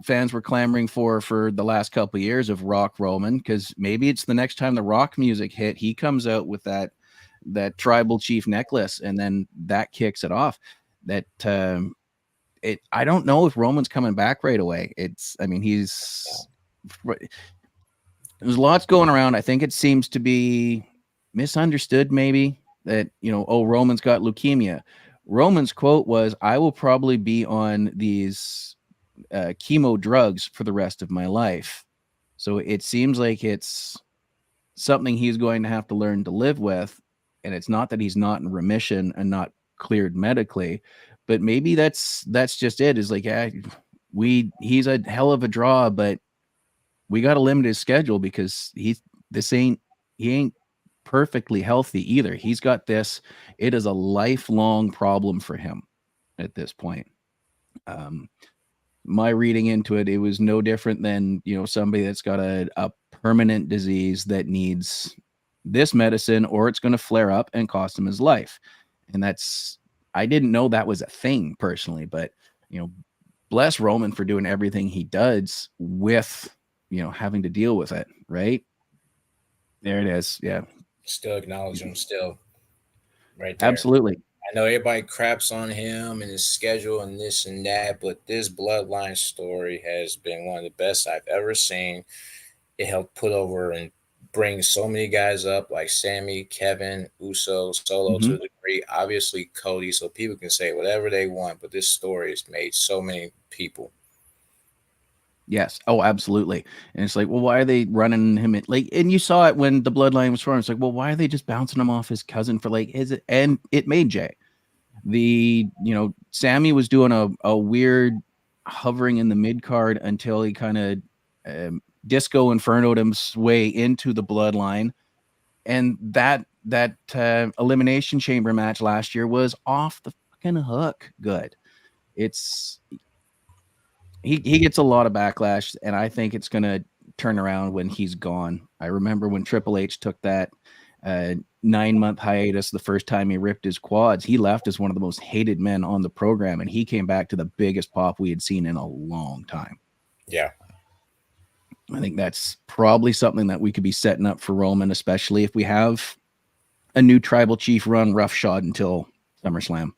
fans were clamoring for the last couple of years of Rock Roman, because maybe it's the next time the Rock music hit, he comes out with that tribal chief necklace, and then that kicks it off. That I don't know if Roman's coming back right away. He's there's lots going around. I think it seems to be misunderstood, maybe, that, Roman's got leukemia. Roman's quote was, "I will probably be on these chemo drugs for the rest of my life." So it seems like it's something he's going to have to learn to live with. And it's not that he's not in remission and not cleared medically, but maybe that's just it. Is like, he's a hell of a draw, but we got to limit his schedule because he ain't perfectly healthy either. He's got this. It is a lifelong problem for him at this point. My reading into it, it was no different than, somebody that's got a permanent disease that needs this medicine, or it's going to flare up and cost him his life. And I didn't know that was a thing personally, but, bless Roman for doing everything he does with, having to deal with it. Right there it is. Yeah. Still acknowledge him, still right there. Absolutely. I know everybody craps on him and his schedule and this and that, but this bloodline story has been one of the best I've ever seen. It helped put over and bring so many guys up, like Sammy, Kevin, Uso, Solo to a degree, obviously Cody, so people can say whatever they want, but this story has made so many people. Yes. Oh, absolutely. And it's like, well, why are they running him and you saw it when the bloodline was formed. It's like, well, why are they just bouncing him off his cousin for and it made Jay. Sammy was doing a weird hovering in the mid card until he kind of Disco Inferno'd his way into the bloodline. And that elimination chamber match last year was off the fucking hook good. He gets a lot of backlash, and I think it's going to turn around when he's gone. I remember when Triple H took that 9-month hiatus the first time he ripped his quads. He left as one of the most hated men on the program, and he came back to the biggest pop we had seen in a long time. Yeah. I think that's probably something that we could be setting up for Roman, especially if we have a new tribal chief run roughshod until SummerSlam.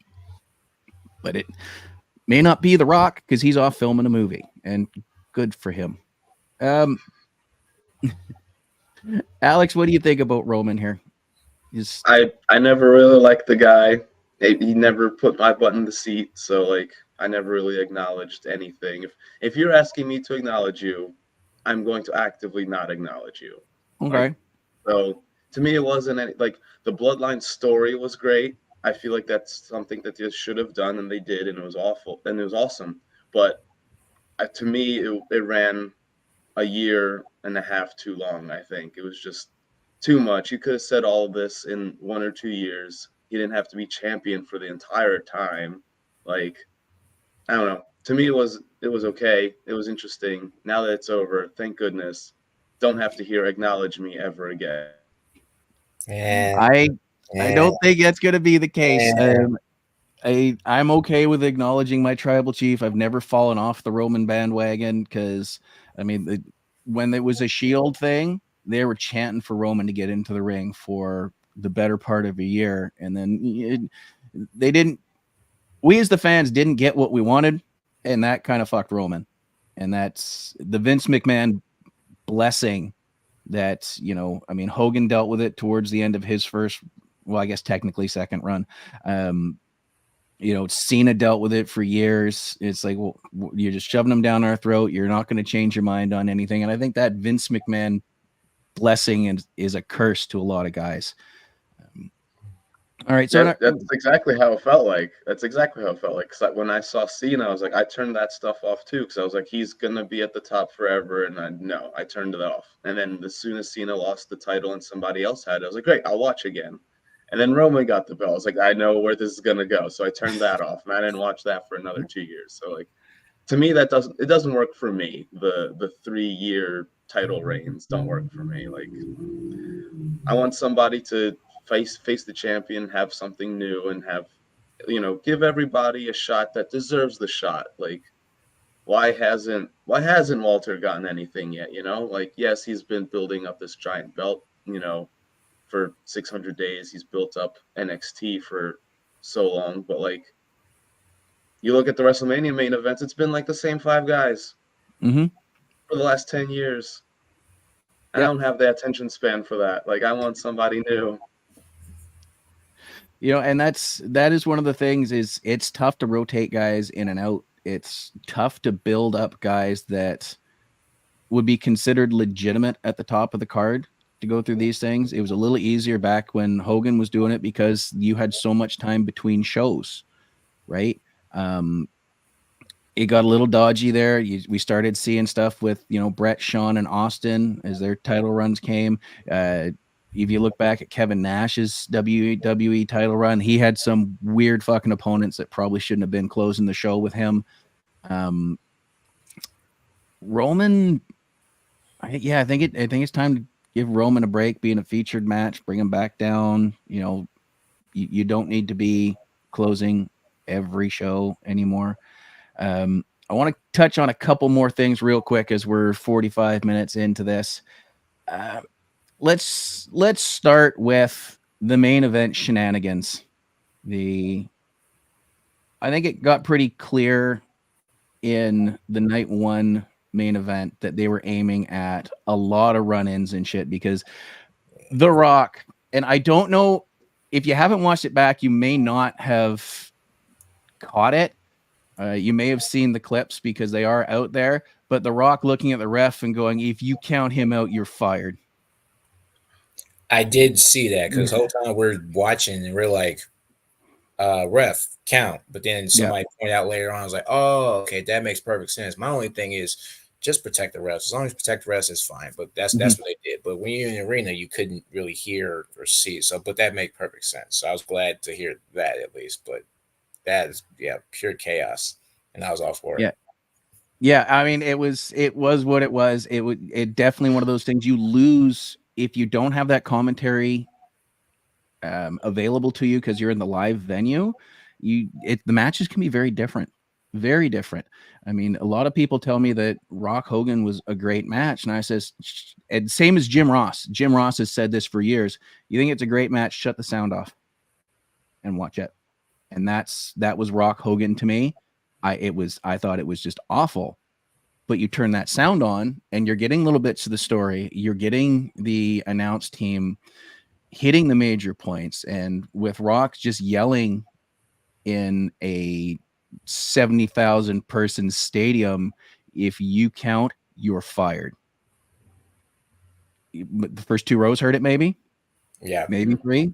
But it may not be The Rock because he's off filming a movie, and good for him. Alex, what do you think about Roman here? I never really liked the guy. He never put my butt in the seat, so I never really acknowledged anything. If you're asking me to acknowledge you, I'm going to actively not acknowledge you. Okay. So to me, it wasn't the Bloodline story was great. I feel like that's something that they should have done, and they did, and it was awful, and it was awesome. But to me, it ran a year and a half too long. I think it was just too much. You could have said all of this in 1 or 2 years. He didn't have to be champion for the entire time. I don't know. To me, it was okay. It was interesting. Now that it's over, thank goodness. Don't have to hear "acknowledge me" ever again. I don't think that's going to be the case. I'm okay with acknowledging my tribal chief. I've never fallen off the Roman bandwagon because, when it was a Shield thing, they were chanting for Roman to get into the ring for the better part of a year. And then they didn't, we as the fans didn't get what we wanted. And that kind of fucked Roman. And that's the Vince McMahon blessing that, Hogan dealt with it towards the end of his first, well, I guess technically second run. Cena dealt with it for years. It's like, well, you're just shoving them down our throat. You're not going to change your mind on anything. And I think that Vince McMahon blessing is a curse to a lot of guys. All right. So that's exactly how it felt like. Because when I saw Cena, I was like, I turned that stuff off too. Because I was like, he's going to be at the top forever. And I turned it off. And then as soon as Cena lost the title and somebody else had it, I was like, great, I'll watch again. And then Roman got the belt. I was like, I know where this is gonna go, so I turned that off, and I didn't watch that for another 2 years. So to me, it doesn't work for me. The 3-year title reigns don't work for me. I want somebody to face the champion, have something new, and have give everybody a shot that deserves the shot. Why hasn't Walter gotten anything yet? Yes, he's been building up this giant belt. For 600 days, he's built up NXT for so long, but you look at the WrestleMania main events, it's been the same 5 guys for the last 10 years. I don't have the attention span for that. Like, I want somebody new. And that is one of the things is it's tough to rotate guys in and out. It's tough to build up guys that would be considered legitimate at the top of the card to go through these things. It was a little easier back when Hogan was doing it because you had so much time between shows, right? It got a little dodgy there. We started seeing stuff with, Brett, Shawn, and Austin as their title runs came. If you look back at Kevin Nash's WWE title run, he had some weird fucking opponents that probably shouldn't have been closing the show with him. Roman, I think it's time to give Roman a break, being a featured match, bring him back down. You don't need to be closing every show anymore. I want to touch on a couple more things real quick as we're 45 minutes into this. Let's start with the main event shenanigans. I think it got pretty clear in the night one main event that they were aiming at a lot of run-ins and shit because The Rock, and I don't know if you haven't watched it back, you may not have caught it. You may have seen the clips because they are out there, but The Rock looking at the ref and going, if you count him out, you're fired. I did see that because the whole time we're watching and we're like, ref, count. But then somebody pointed out later on, I was like, oh, okay, that makes perfect sense. My only thing is just protect the refs. As long as you protect the refs, it's fine. But that's what they did. But when you're in the arena, you couldn't really hear or see. But that made perfect sense. So I was glad to hear that at least. But that is pure chaos. And I was all for it. Yeah. I mean, it was what it was. It definitely one of those things you lose if you don't have that commentary available to you because you're in the live venue. The matches can be very different. Very different. I mean, a lot of people tell me that Rock Hogan was a great match. And I says, and same as Jim Ross. Jim Ross has said this for years. You think it's a great match, shut the sound off and watch it. And that was Rock Hogan to me. I thought it was just awful. But you turn that sound on and you're getting little bits of the story. You're getting the announce team hitting the major points. And with Rock just yelling in a 70,000 person stadium, if you count, you're fired. The first two rows heard it, maybe three.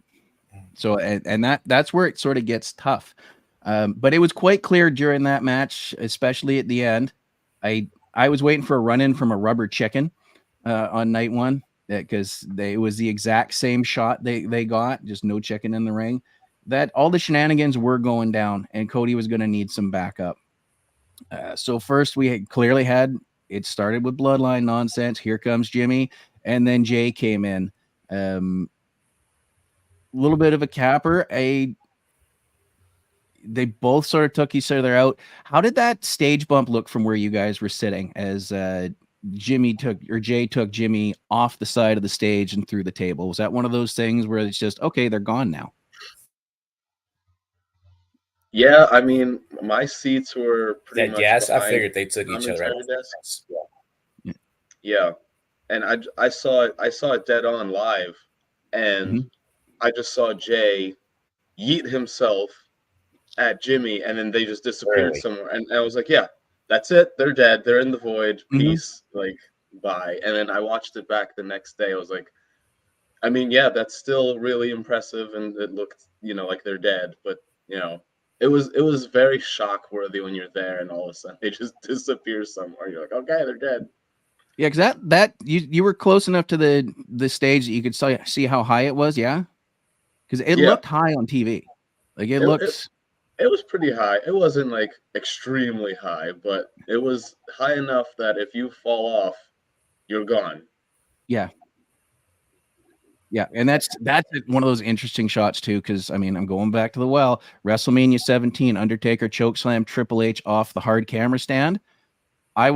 So and that's where it sort of gets tough. But it was quite clear during that match, especially at the end. I was waiting for a run-in from a rubber chicken on night one because it was the exact same shot they got, just no chicken in the ring. That all the shenanigans were going down, and Cody was going to need some backup. So first we clearly had it started with bloodline nonsense. Here comes Jimmy, and then Jay came in. A little bit of a capper. They both sort of took each other out. How did that stage bump look from where you guys were sitting as Jay took Jimmy off the side of the stage and through the table? Was that one of those things where it's just, okay, they're gone now? Yeah, I mean, my seats were pretty much Yes, I figured they took each other out. Desks. Yeah. And I saw it dead on live, and I just saw Jay yeet himself at Jimmy, and then they just disappeared somewhere. And I was like, yeah, that's it. They're dead. They're in the void. Peace. Like, bye. And then I watched it back the next day. I was like, I mean, yeah, that's still really impressive, and it looked, like they're dead. But, it was very shock worthy when you're there, and all of a sudden they just disappear somewhere. You're like, okay, they're dead. Yeah, because that you were close enough to the stage that you could see how high it was. Yeah, because it looked high on TV. Like it was pretty high. It wasn't like extremely high, but it was high enough that if you fall off, you're gone. Yeah. Yeah, and that's one of those interesting shots too, because I mean, I'm going back to the well. WrestleMania 17, Undertaker chokeslam Triple H off the hard camera stand. I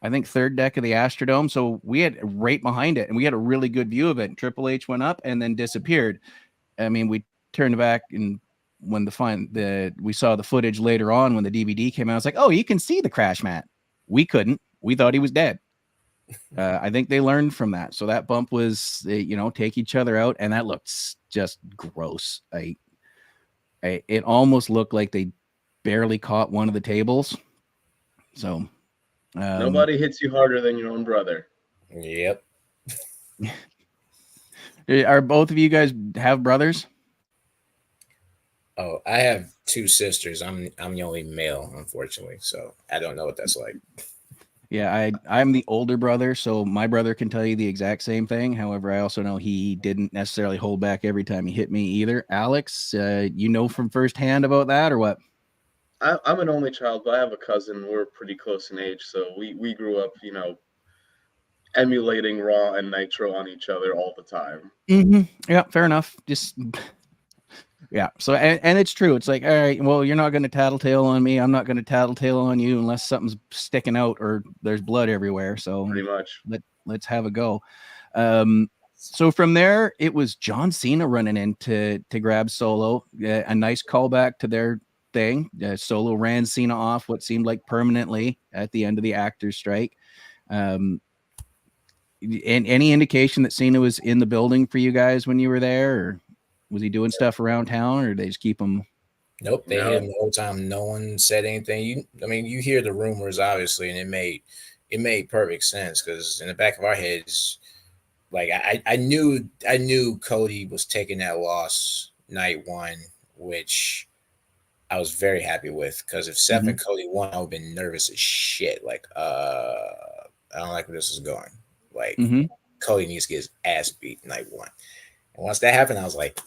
think third deck of the Astrodome, so we had right behind it, and we had a really good view of it. And Triple H went up and then disappeared. I mean, we turned back, and when we saw the footage later on when the DVD came out, I was like, oh, you can see the crash mat. We couldn't. We thought he was dead. I think they learned from that. So that bump was, take each other out, and that looked just gross. It almost looked like they barely caught one of the tables. So Nobody hits you harder than your own brother. Yep. Are both of you guys have brothers? Oh, I have two sisters. I'm the only male, unfortunately. So I don't know what that's like. Yeah, I'm the older brother, so my brother can tell you the exact same thing. However, I also know he didn't necessarily hold back every time he hit me either. Alex, you know from firsthand about that or what? I'm an only child, but I have a cousin. We're pretty close in age, so we grew up, emulating Raw and Nitro on each other all the time. Yeah, fair enough. Just yeah. So and it's true. It's like, all right, well, you're not going to tattletale on me. I'm not going to tattletale on you unless something's sticking out or there's blood everywhere. So Pretty much. let's have a go. So from there, it was John Cena running in to grab Solo. A nice callback to their thing. Solo ran Cena off what seemed like permanently at the end of the actors' strike. And any indication that Cena was in the building for you guys when you were there, or was he doing stuff around town, or did they just keep him? Nope, they hit No. him the whole time. No one said anything. You hear the rumors obviously, and it made perfect sense because in the back of our heads, like I knew Cody was taking that loss night one, which I was very happy with because if Seth and Cody won, I would have been nervous as shit. Like, I don't like where this is going. Like, Cody needs to get his ass beat night one. And once that happened, I was like,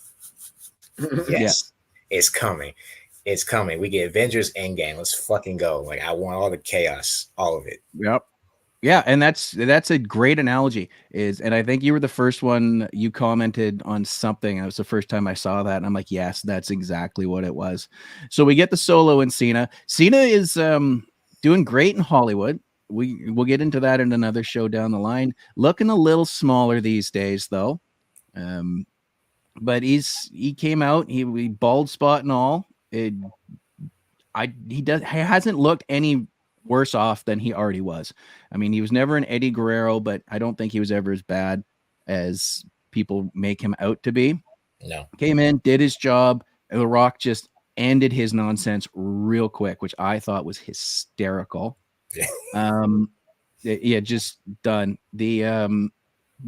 yes, it's coming. It's coming. We get Avengers Endgame. Let's fucking go. Like, I want all the chaos, all of it. Yep. Yeah, and that's a great analogy. And I think you were the first one, you commented on something. It was the first time I saw that, and I'm like, yes, that's exactly what it was. So we get the Solo and Cena. Cena is doing great in Hollywood. We'll get into that in another show down the line. Looking a little smaller these days, though. But he came out, he bald spot and all. He hasn't looked any worse off than he already was. I mean, he was never an Eddie Guerrero, but I don't think he was ever as bad as people make him out to be. No. Came in, did his job, and The Rock just ended his nonsense real quick, which I thought was hysterical. Yeah, just done. The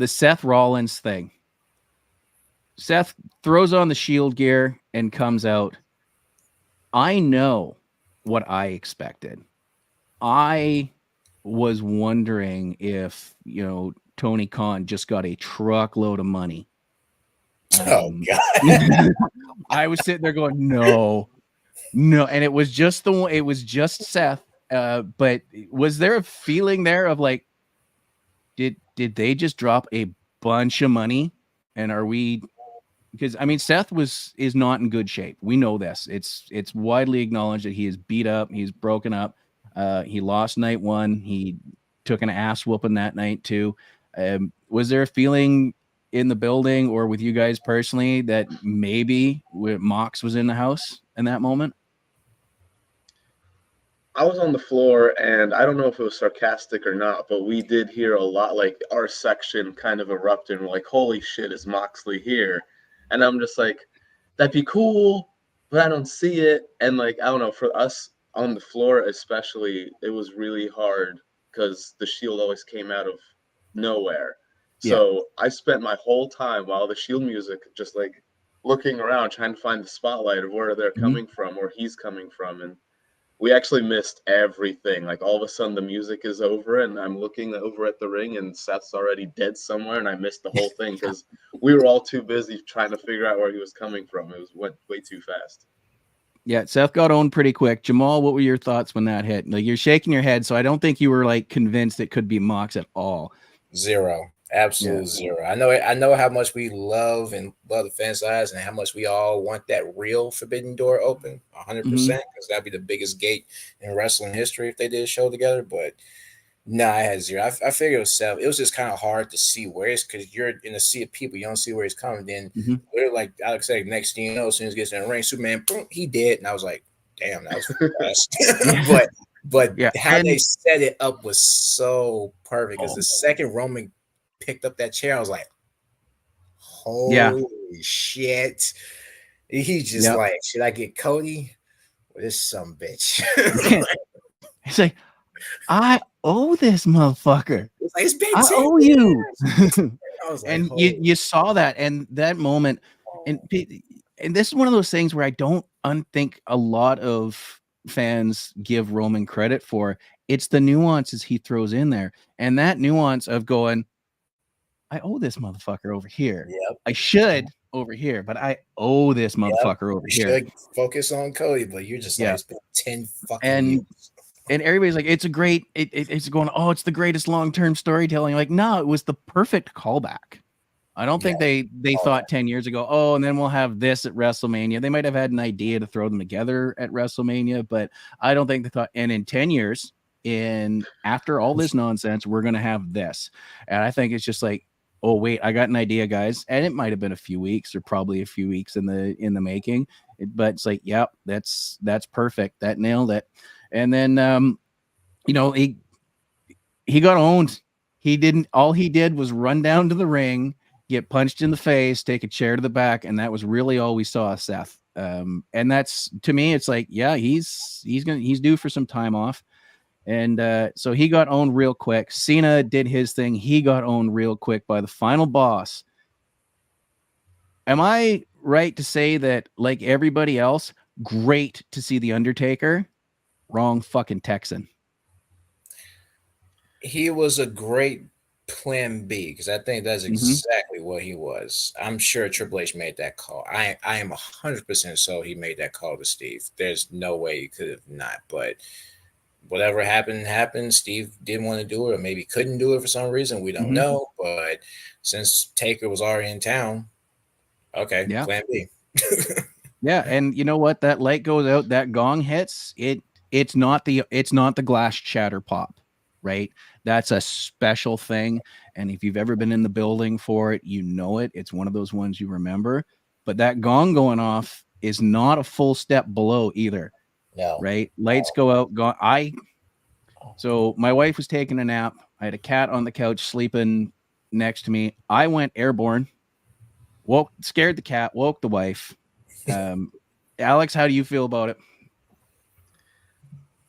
Seth Rollins thing. Seth throws on the Shield gear and comes out. I know what I expected. I was wondering if, Tony Khan just got a truckload of money. Oh, God. I was sitting there going, no. And it was just it was just Seth. But was there a feeling there of like, did they just drop a bunch of money? And are we, because I mean, Seth is not in good shape. We know this. It's widely acknowledged that he is beat up. He's broken up. He lost night one. He took an ass whooping that night too. Was there a feeling in the building or with you guys personally that maybe Mox was in the house in that moment? I was on the floor, and I don't know if it was sarcastic or not, but we did hear a lot, like, our section kind of erupted, and we're like, holy shit, is Moxley here? And I'm just like, that'd be cool, but I don't see it. And, like, I don't know, for us on the floor especially, it was really hard because the Shield always came out of nowhere. So I spent my whole time while the Shield music just, like, looking around, trying to find the spotlight of where they're coming from, or he's coming from, and we actually missed everything. Like all of a sudden the music is over and I'm looking over at the ring and Seth's already dead somewhere, and I missed the whole thing because we were all too busy trying to figure out where he was coming from. It went way too fast. Yeah, Seth got owned pretty quick. Jamal, what were your thoughts when that hit? Like, you're shaking your head, so I don't think you were like convinced it could be Mox at all. Zero. Absolute zero. I know how much we love the fan size and how much we all want that real Forbidden Door open 100%, because that'd be the biggest gate in wrestling history if they did a show together. But no, I had zero. I figured it was seven. It was just kind of hard to see where it's, because you're in a sea of people. You don't see where he's coming. Then we're like Alex said, next thing you know, as soon as he gets in the ring, Superman, boom, he dead. And I was like, damn, that was fast. But Yeah, how and they set it up was so perfect because the second Roman picked up that chair, I was like, yeah, holy shit. He's just yeah. like, should I get Cody or this some bitch? It's like, I owe this motherfucker. It's like, it's been I 10 owe you. years. I was like, And holy you saw that, and that moment, and and this is one of those things where I don't think a lot of fans give Roman credit for. It's the nuances he throws in there, and that nuance of going, I owe this motherfucker over here. Yep. I should over here, but I owe this motherfucker over You here. should focus on Cody, but you're just like, Yeah. it's been 10 fucking And years. everybody's like, it's a great, it's going, oh, it's the greatest long-term storytelling. Like, no, it was the perfect callback. I don't think they thought 10 years ago, oh, and then we'll have this at WrestleMania. They might have had an idea to throw them together at WrestleMania, but I don't think they thought, and in 10 years, after all this nonsense, we're going to have this. And I think it's just like, oh, wait, I got an idea, guys. And it might have been a few weeks or probably a few weeks in the making. But it's like, yep, that's perfect. That nailed it. And then, he got owned. All he did was run down to the ring, get punched in the face, take a chair to the back, and that was really all we saw, Seth. And that's, to me, it's like, yeah, he's due for some time off. And so he got owned real quick. Cena did his thing. He got owned real quick by the final boss. Am I right to say that, like everybody else, great to see The Undertaker? Wrong fucking Texan. He was a great plan B because I think that's exactly what he was. I'm sure Triple H made that call. I am 100% so he made that call to Steve. There's no way he could have not. But whatever happened. Steve didn't want to do it or maybe couldn't do it for some reason. We don't know. But since Taker was already in town, okay, yeah. plan B. Yeah, and you know what? That light goes out, that gong hits. It's not the glass shatter pop, right? That's a special thing. And if you've ever been in the building for it, you know it. It's one of those ones you remember. But that gong going off is not a full step below either. No. Right? Lights go out. So my wife was taking a nap. I had a cat on the couch sleeping next to me. I went airborne, scared the cat, woke the wife. Alex, how do you feel about it?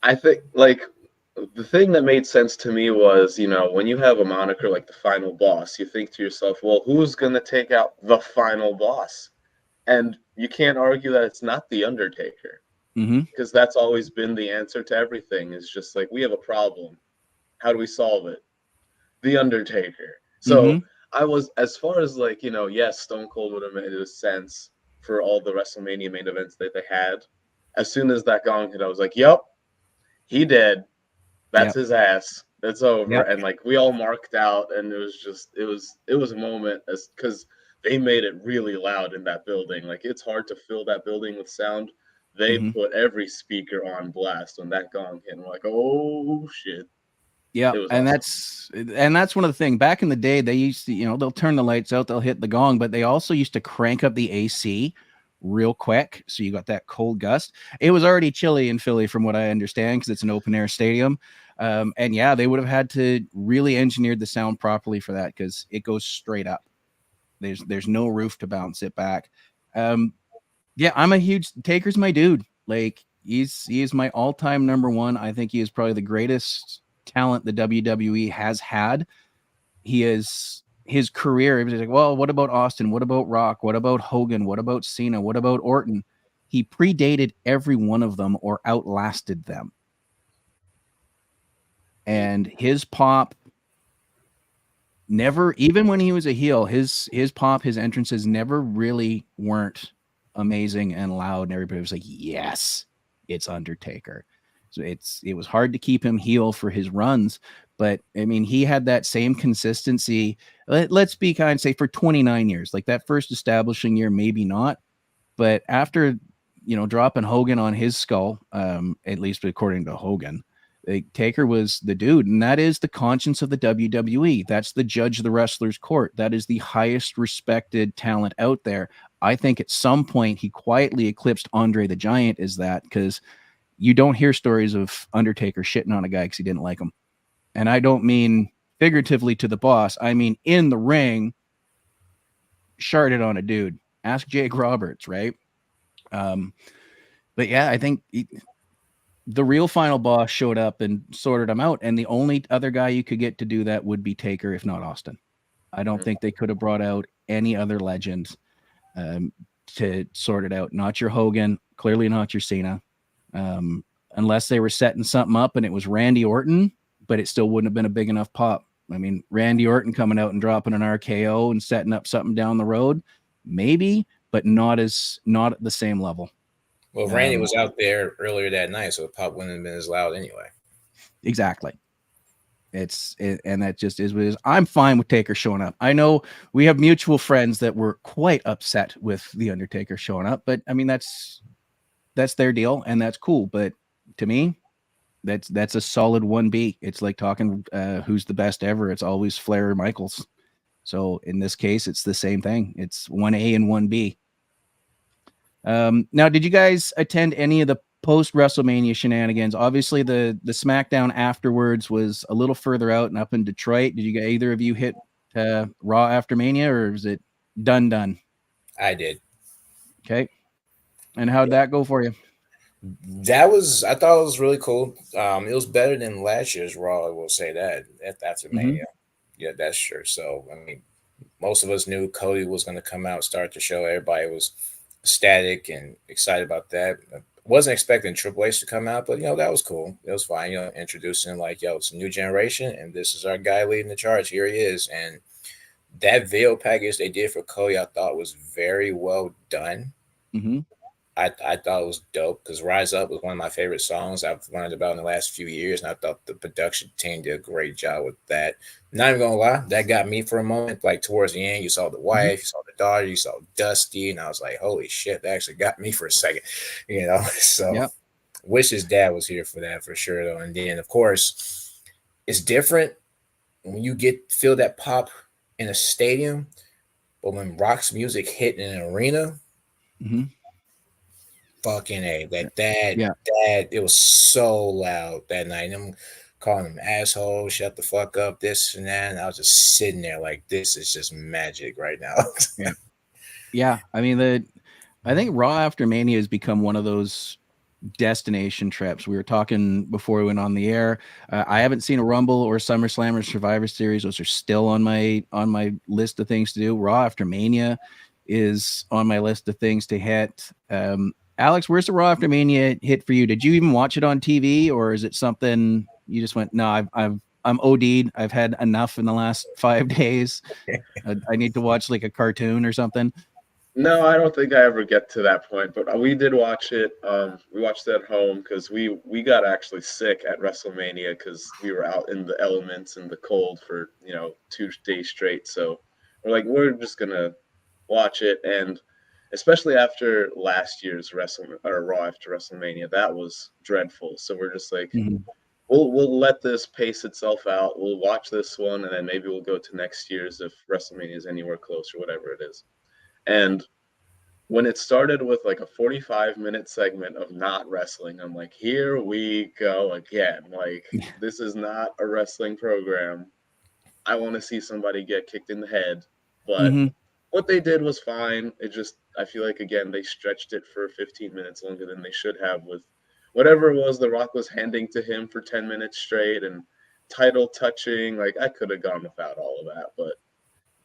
I think, like, the thing that made sense to me was, when you have a moniker like the final boss, you think to yourself, well, who's going to take out the final boss? And you can't argue that it's not The Undertaker, because that's always been the answer to everything. Is just like, we have a problem. How do we solve it? The Undertaker. So I was, as far as like, yes, Stone Cold would have made sense for all the WrestleMania main events that they had. As soon as that gong hit, I was like, yep, he did. That's his ass. It's over. Yep. And like, we all marked out, and it was a moment, because they made it really loud in that building. Like, it's hard to fill that building with sound. They put every speaker on blast when that gong hit, and we're like, oh shit. Yeah, and awesome. that's one of the things. Back in the day, they used to, they'll turn the lights out, they'll hit the gong, but they also used to crank up the AC real quick, so you got that cold gust. It was already chilly in Philly, from what I understand, because it's an open air stadium. And yeah, they would have had to really engineer the sound properly for that, because it goes straight up. There's no roof to bounce it back. Yeah, I'm a huge Taker's my dude. Like, he is my all-time number one. I think he is probably the greatest talent the WWE has had. He is, his career, it was like, well, what about Austin? What about Rock? What about Hogan? What about Cena? What about Orton? He predated every one of them or outlasted them. And his pop never, even when he was a heel, his pop, his entrances never really weren't amazing and loud, and everybody was like, yes, it's Undertaker. So it was hard to keep him heel for his runs, but I mean, he had that same consistency. Let's be kind and say for 29 years, like that first establishing year, maybe not, but after, dropping Hogan on his skull, at least according to Hogan, Taker was the dude, and that is the conscience of the WWE. That's the judge of the wrestler's court. That is the highest respected talent out there. I think at some point he quietly eclipsed Andre the Giant as that, because you don't hear stories of Undertaker shitting on a guy because he didn't like him. And I don't mean figuratively to the boss. I mean in the ring, sharted on a dude. Ask Jake Roberts, right? But yeah, I think the real final boss showed up and sorted him out. And the only other guy you could get to do that would be Taker, if not Austin. I don't think they could have brought out any other legend to sort it out. Not your Hogan, clearly not your Cena. Unless they were setting something up and it was Randy Orton, but it still wouldn't have been a big enough pop. I mean, Randy Orton coming out and dropping an RKO and setting up something down the road, maybe, but not at the same level. Well, Randy was out there earlier that night, so the pop wouldn't have been as loud anyway. Exactly. And that just is what it is. I'm fine with Taker showing up. I know we have mutual friends that were quite upset with the Undertaker showing up, but I mean that's their deal and that's cool. But to me, that's a solid 1B. It's like talking who's the best ever. It's always Flair or Michaels. So in this case, it's the same thing. It's 1A and 1B. Now, did you guys attend any of the post WrestleMania shenanigans? Obviously, the SmackDown afterwards was a little further out and up in Detroit. Did you either of you hit Raw after Mania, or was it done? I did. Okay. And how'd that go for you? I thought it was really cool. It was better than last year's Raw. I will say that after Mania. Yeah, that's true. So, I mean, most of us knew Cody was going to come out, start the show. Everybody was ecstatic and excited about that. I wasn't expecting Triple H to come out, but, that was cool. It was fine, introducing like, it's a new generation, and this is our guy leading the charge. Here he is. And that video package they did for Cody, I thought was very well done. Mm-hmm. I thought it was dope because Rise Up was one of my favorite songs I've learned about in the last few years, and I thought the production team did a great job with that. Not even gonna lie, that got me for a moment. Like towards the end, you saw the wife, you saw the daughter, you saw Dusty, and I was like, holy shit, that actually got me for a second, So wish his dad was here for that for sure, though. And then, of course, it's different when you feel that pop in a stadium, but when Rock's music hit in an arena, fucking A, it was so loud that night. And I'm calling him asshole, shut the fuck up, this and that. And I was just sitting there like, this is just magic right now. Yeah. I mean, I think Raw after Mania has become one of those destination trips. We were talking before we went on the air. I haven't seen a Rumble or SummerSlam or Survivor Series. Those are still on my list of things to do. Raw after Mania is on my list of things to hit. Alex, where's the Raw after Mania hit for you? Did you even watch it on TV, or is it something you just went, no, I'm OD'd. I've had enough in the last 5 days. I need to watch like a cartoon or something. No, I don't think I ever get to that point, but we did watch it. We watched it at home because we got actually sick at WrestleMania because we were out in the elements and the cold for 2 days straight. So we're just gonna watch it, and especially after last year's Raw after WrestleMania, that was dreadful. So we're just like, we'll let this pace itself out. We'll watch this one, and then maybe we'll go to next year's if WrestleMania is anywhere close or whatever it is. And when it started with like a 45-minute segment of not wrestling, I'm like, here we go again. Like, this is not a wrestling program. I want to see somebody get kicked in the head. But what they did was fine. I feel like, again, they stretched it for 15 minutes longer than they should have with whatever it was The Rock was handing to him for 10 minutes straight and title touching. Like, I could have gone without all of that, but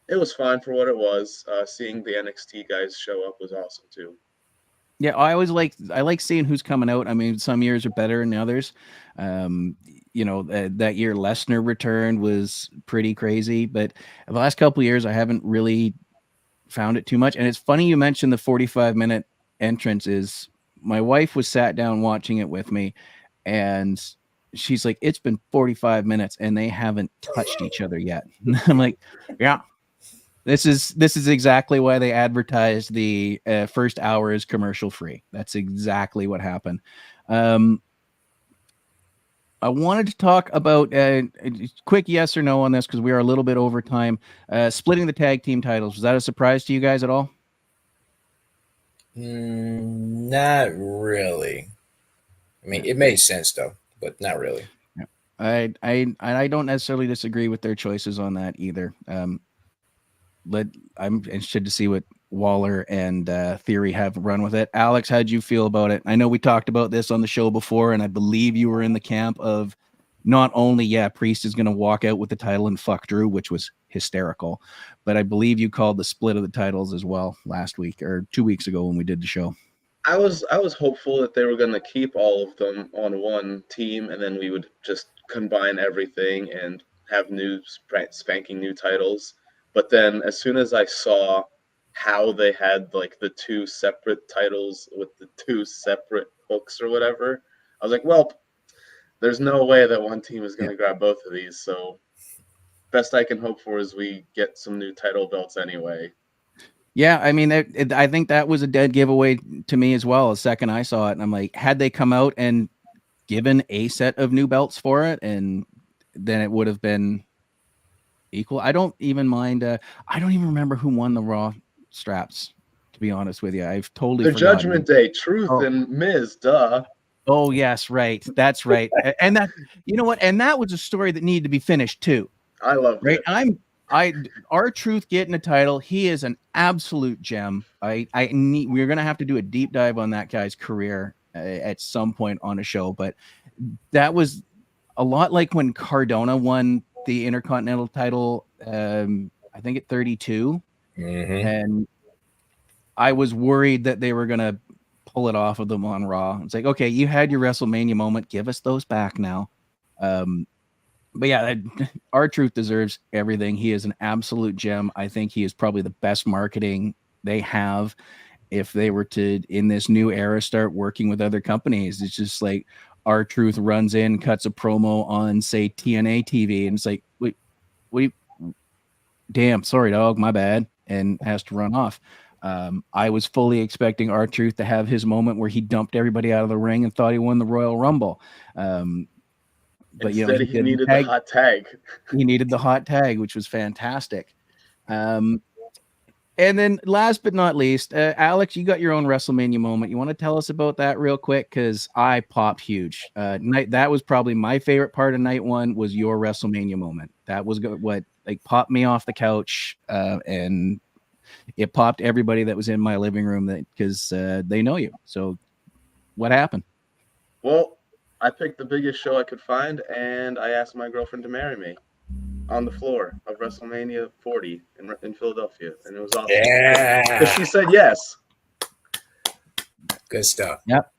it was fine for what it was. Seeing the NXT guys show up was awesome too. Yeah, I like seeing who's coming out. I mean, some years are better than others. That year Lesnar returned was pretty crazy, but the last couple of years I haven't really found it too much. And it's funny you mentioned the 45-minute entrance. Is my wife was sat down watching it with me, and she's like, it's been 45 minutes and they haven't touched each other yet. I'm like, yeah. This is exactly why they advertised the first hour is commercial free. That's exactly what happened. I wanted to talk about a quick yes or no on this because we are a little bit over time. Splitting the tag team titles. Was that a surprise to you guys at all? Not really. I mean, it made sense though, but not really. I don't necessarily disagree with their choices on that either. I'm interested to see what Waller and Theory have run with it. Alex, how'd you feel about it? I know we talked about this on the show before, and I believe you were in the camp of not only, Priest is going to walk out with the title and fuck Drew, which was hysterical, but I believe you called the split of the titles as well last week or 2 weeks ago when we did the show. I was hopeful that they were going to keep all of them on one team, and then we would just combine everything and have new spanking new titles. But then as soon as I saw how they had like the two separate titles with the two separate books or whatever, I was like, well, there's no way that one team is going to grab both of these. So best I can hope for is we get some new title belts anyway. Yeah, I mean, I think that was a dead giveaway to me as well. The second I saw it, and I'm like, had they come out and given a set of new belts for it, and then it would have been equal. I don't even mind. I don't even remember who won the Raw straps. To be honest with you, I've totally The forgotten. Judgment Day, Truth and Miz, duh. Oh yes, right. That's right. And that, you know what? And that was a story that needed to be finished too. I loved it. R-Truth getting a title. He is an absolute gem. We're gonna have to do a deep dive on that guy's career at some point on a show. But that was a lot like when Cardona won the Intercontinental title. I think at 32, and I was worried that they were gonna pull it off of them on Raw. It's like, okay, you had your WrestleMania moment. Give us those back now. But yeah, R-Truth deserves everything. He is an absolute gem. I think he is probably the best marketing they have. If they were to, in this new era, start working with other companies, it's just like R-Truth runs in, cuts a promo on, say, TNA TV, and it's like, wait, damn, sorry, dog, my bad, and has to run off. I was fully expecting R-Truth to have his moment where he dumped everybody out of the ring and thought he won the Royal Rumble. But instead, he needed the hot tag. He needed the hot tag, which was fantastic. And then last but not least, Alex, you got your own WrestleMania moment. You want to tell us about that real quick? Because I popped huge. That was probably my favorite part of night one, was your WrestleMania moment. That was what like popped me off the couch, and it popped everybody that was in my living room because they know you. So what happened? Well, I picked the biggest show I could find, and I asked my girlfriend to marry me on the floor of WrestleMania 40 in Philadelphia, and it was awesome. Yeah, because she said yes. Good stuff. Yep.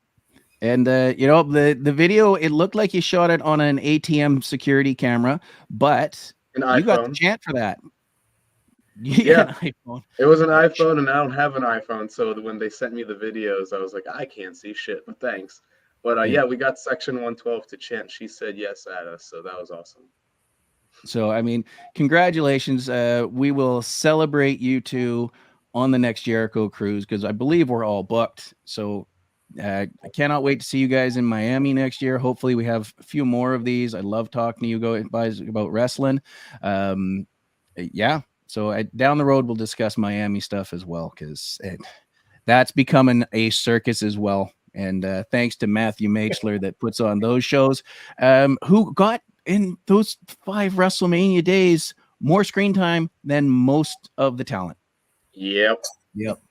And the video, it looked like you shot it on an ATM security camera, but you got the chant for that. Yeah, it was an iPhone, and I don't have an iPhone, so when they sent me the videos, I was like, I can't see shit, but thanks. But we got Section 112 to chant. She said yes at us, so that was awesome. So, I mean, congratulations. We will celebrate you two on the next Jericho cruise because I believe we're all booked. So I cannot wait to see you guys in Miami next year. Hopefully we have a few more of these. I love talking to you guys about wrestling. So down the road, we'll discuss Miami stuff as well because that's becoming a circus as well. And thanks to Matthew Machler that puts on those shows, who got in those 5 WrestleMania days more screen time than most of the talent. Yep.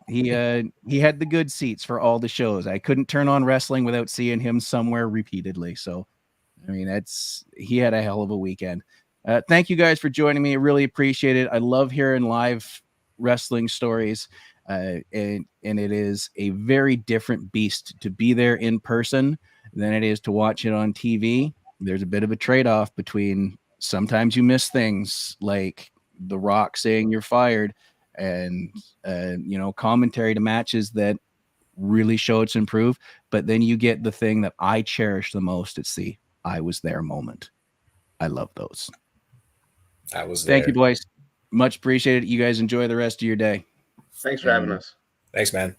He had the good seats for all the shows. I couldn't turn on wrestling without seeing him somewhere repeatedly. So, I mean, he had a hell of a weekend. Thank you guys for joining me. I really appreciate it. I love hearing live wrestling stories. And it is a very different beast to be there in person than it is to watch it on TV. There's a bit of a trade-off between sometimes you miss things like The Rock saying you're fired and, commentary to matches that really show it's improved. But then you get the thing that I cherish the most. It's the I was there moment. I love those. I was there. Thank you, boys. Much appreciated. You guys enjoy the rest of your day. Thanks for having us. Thanks, man.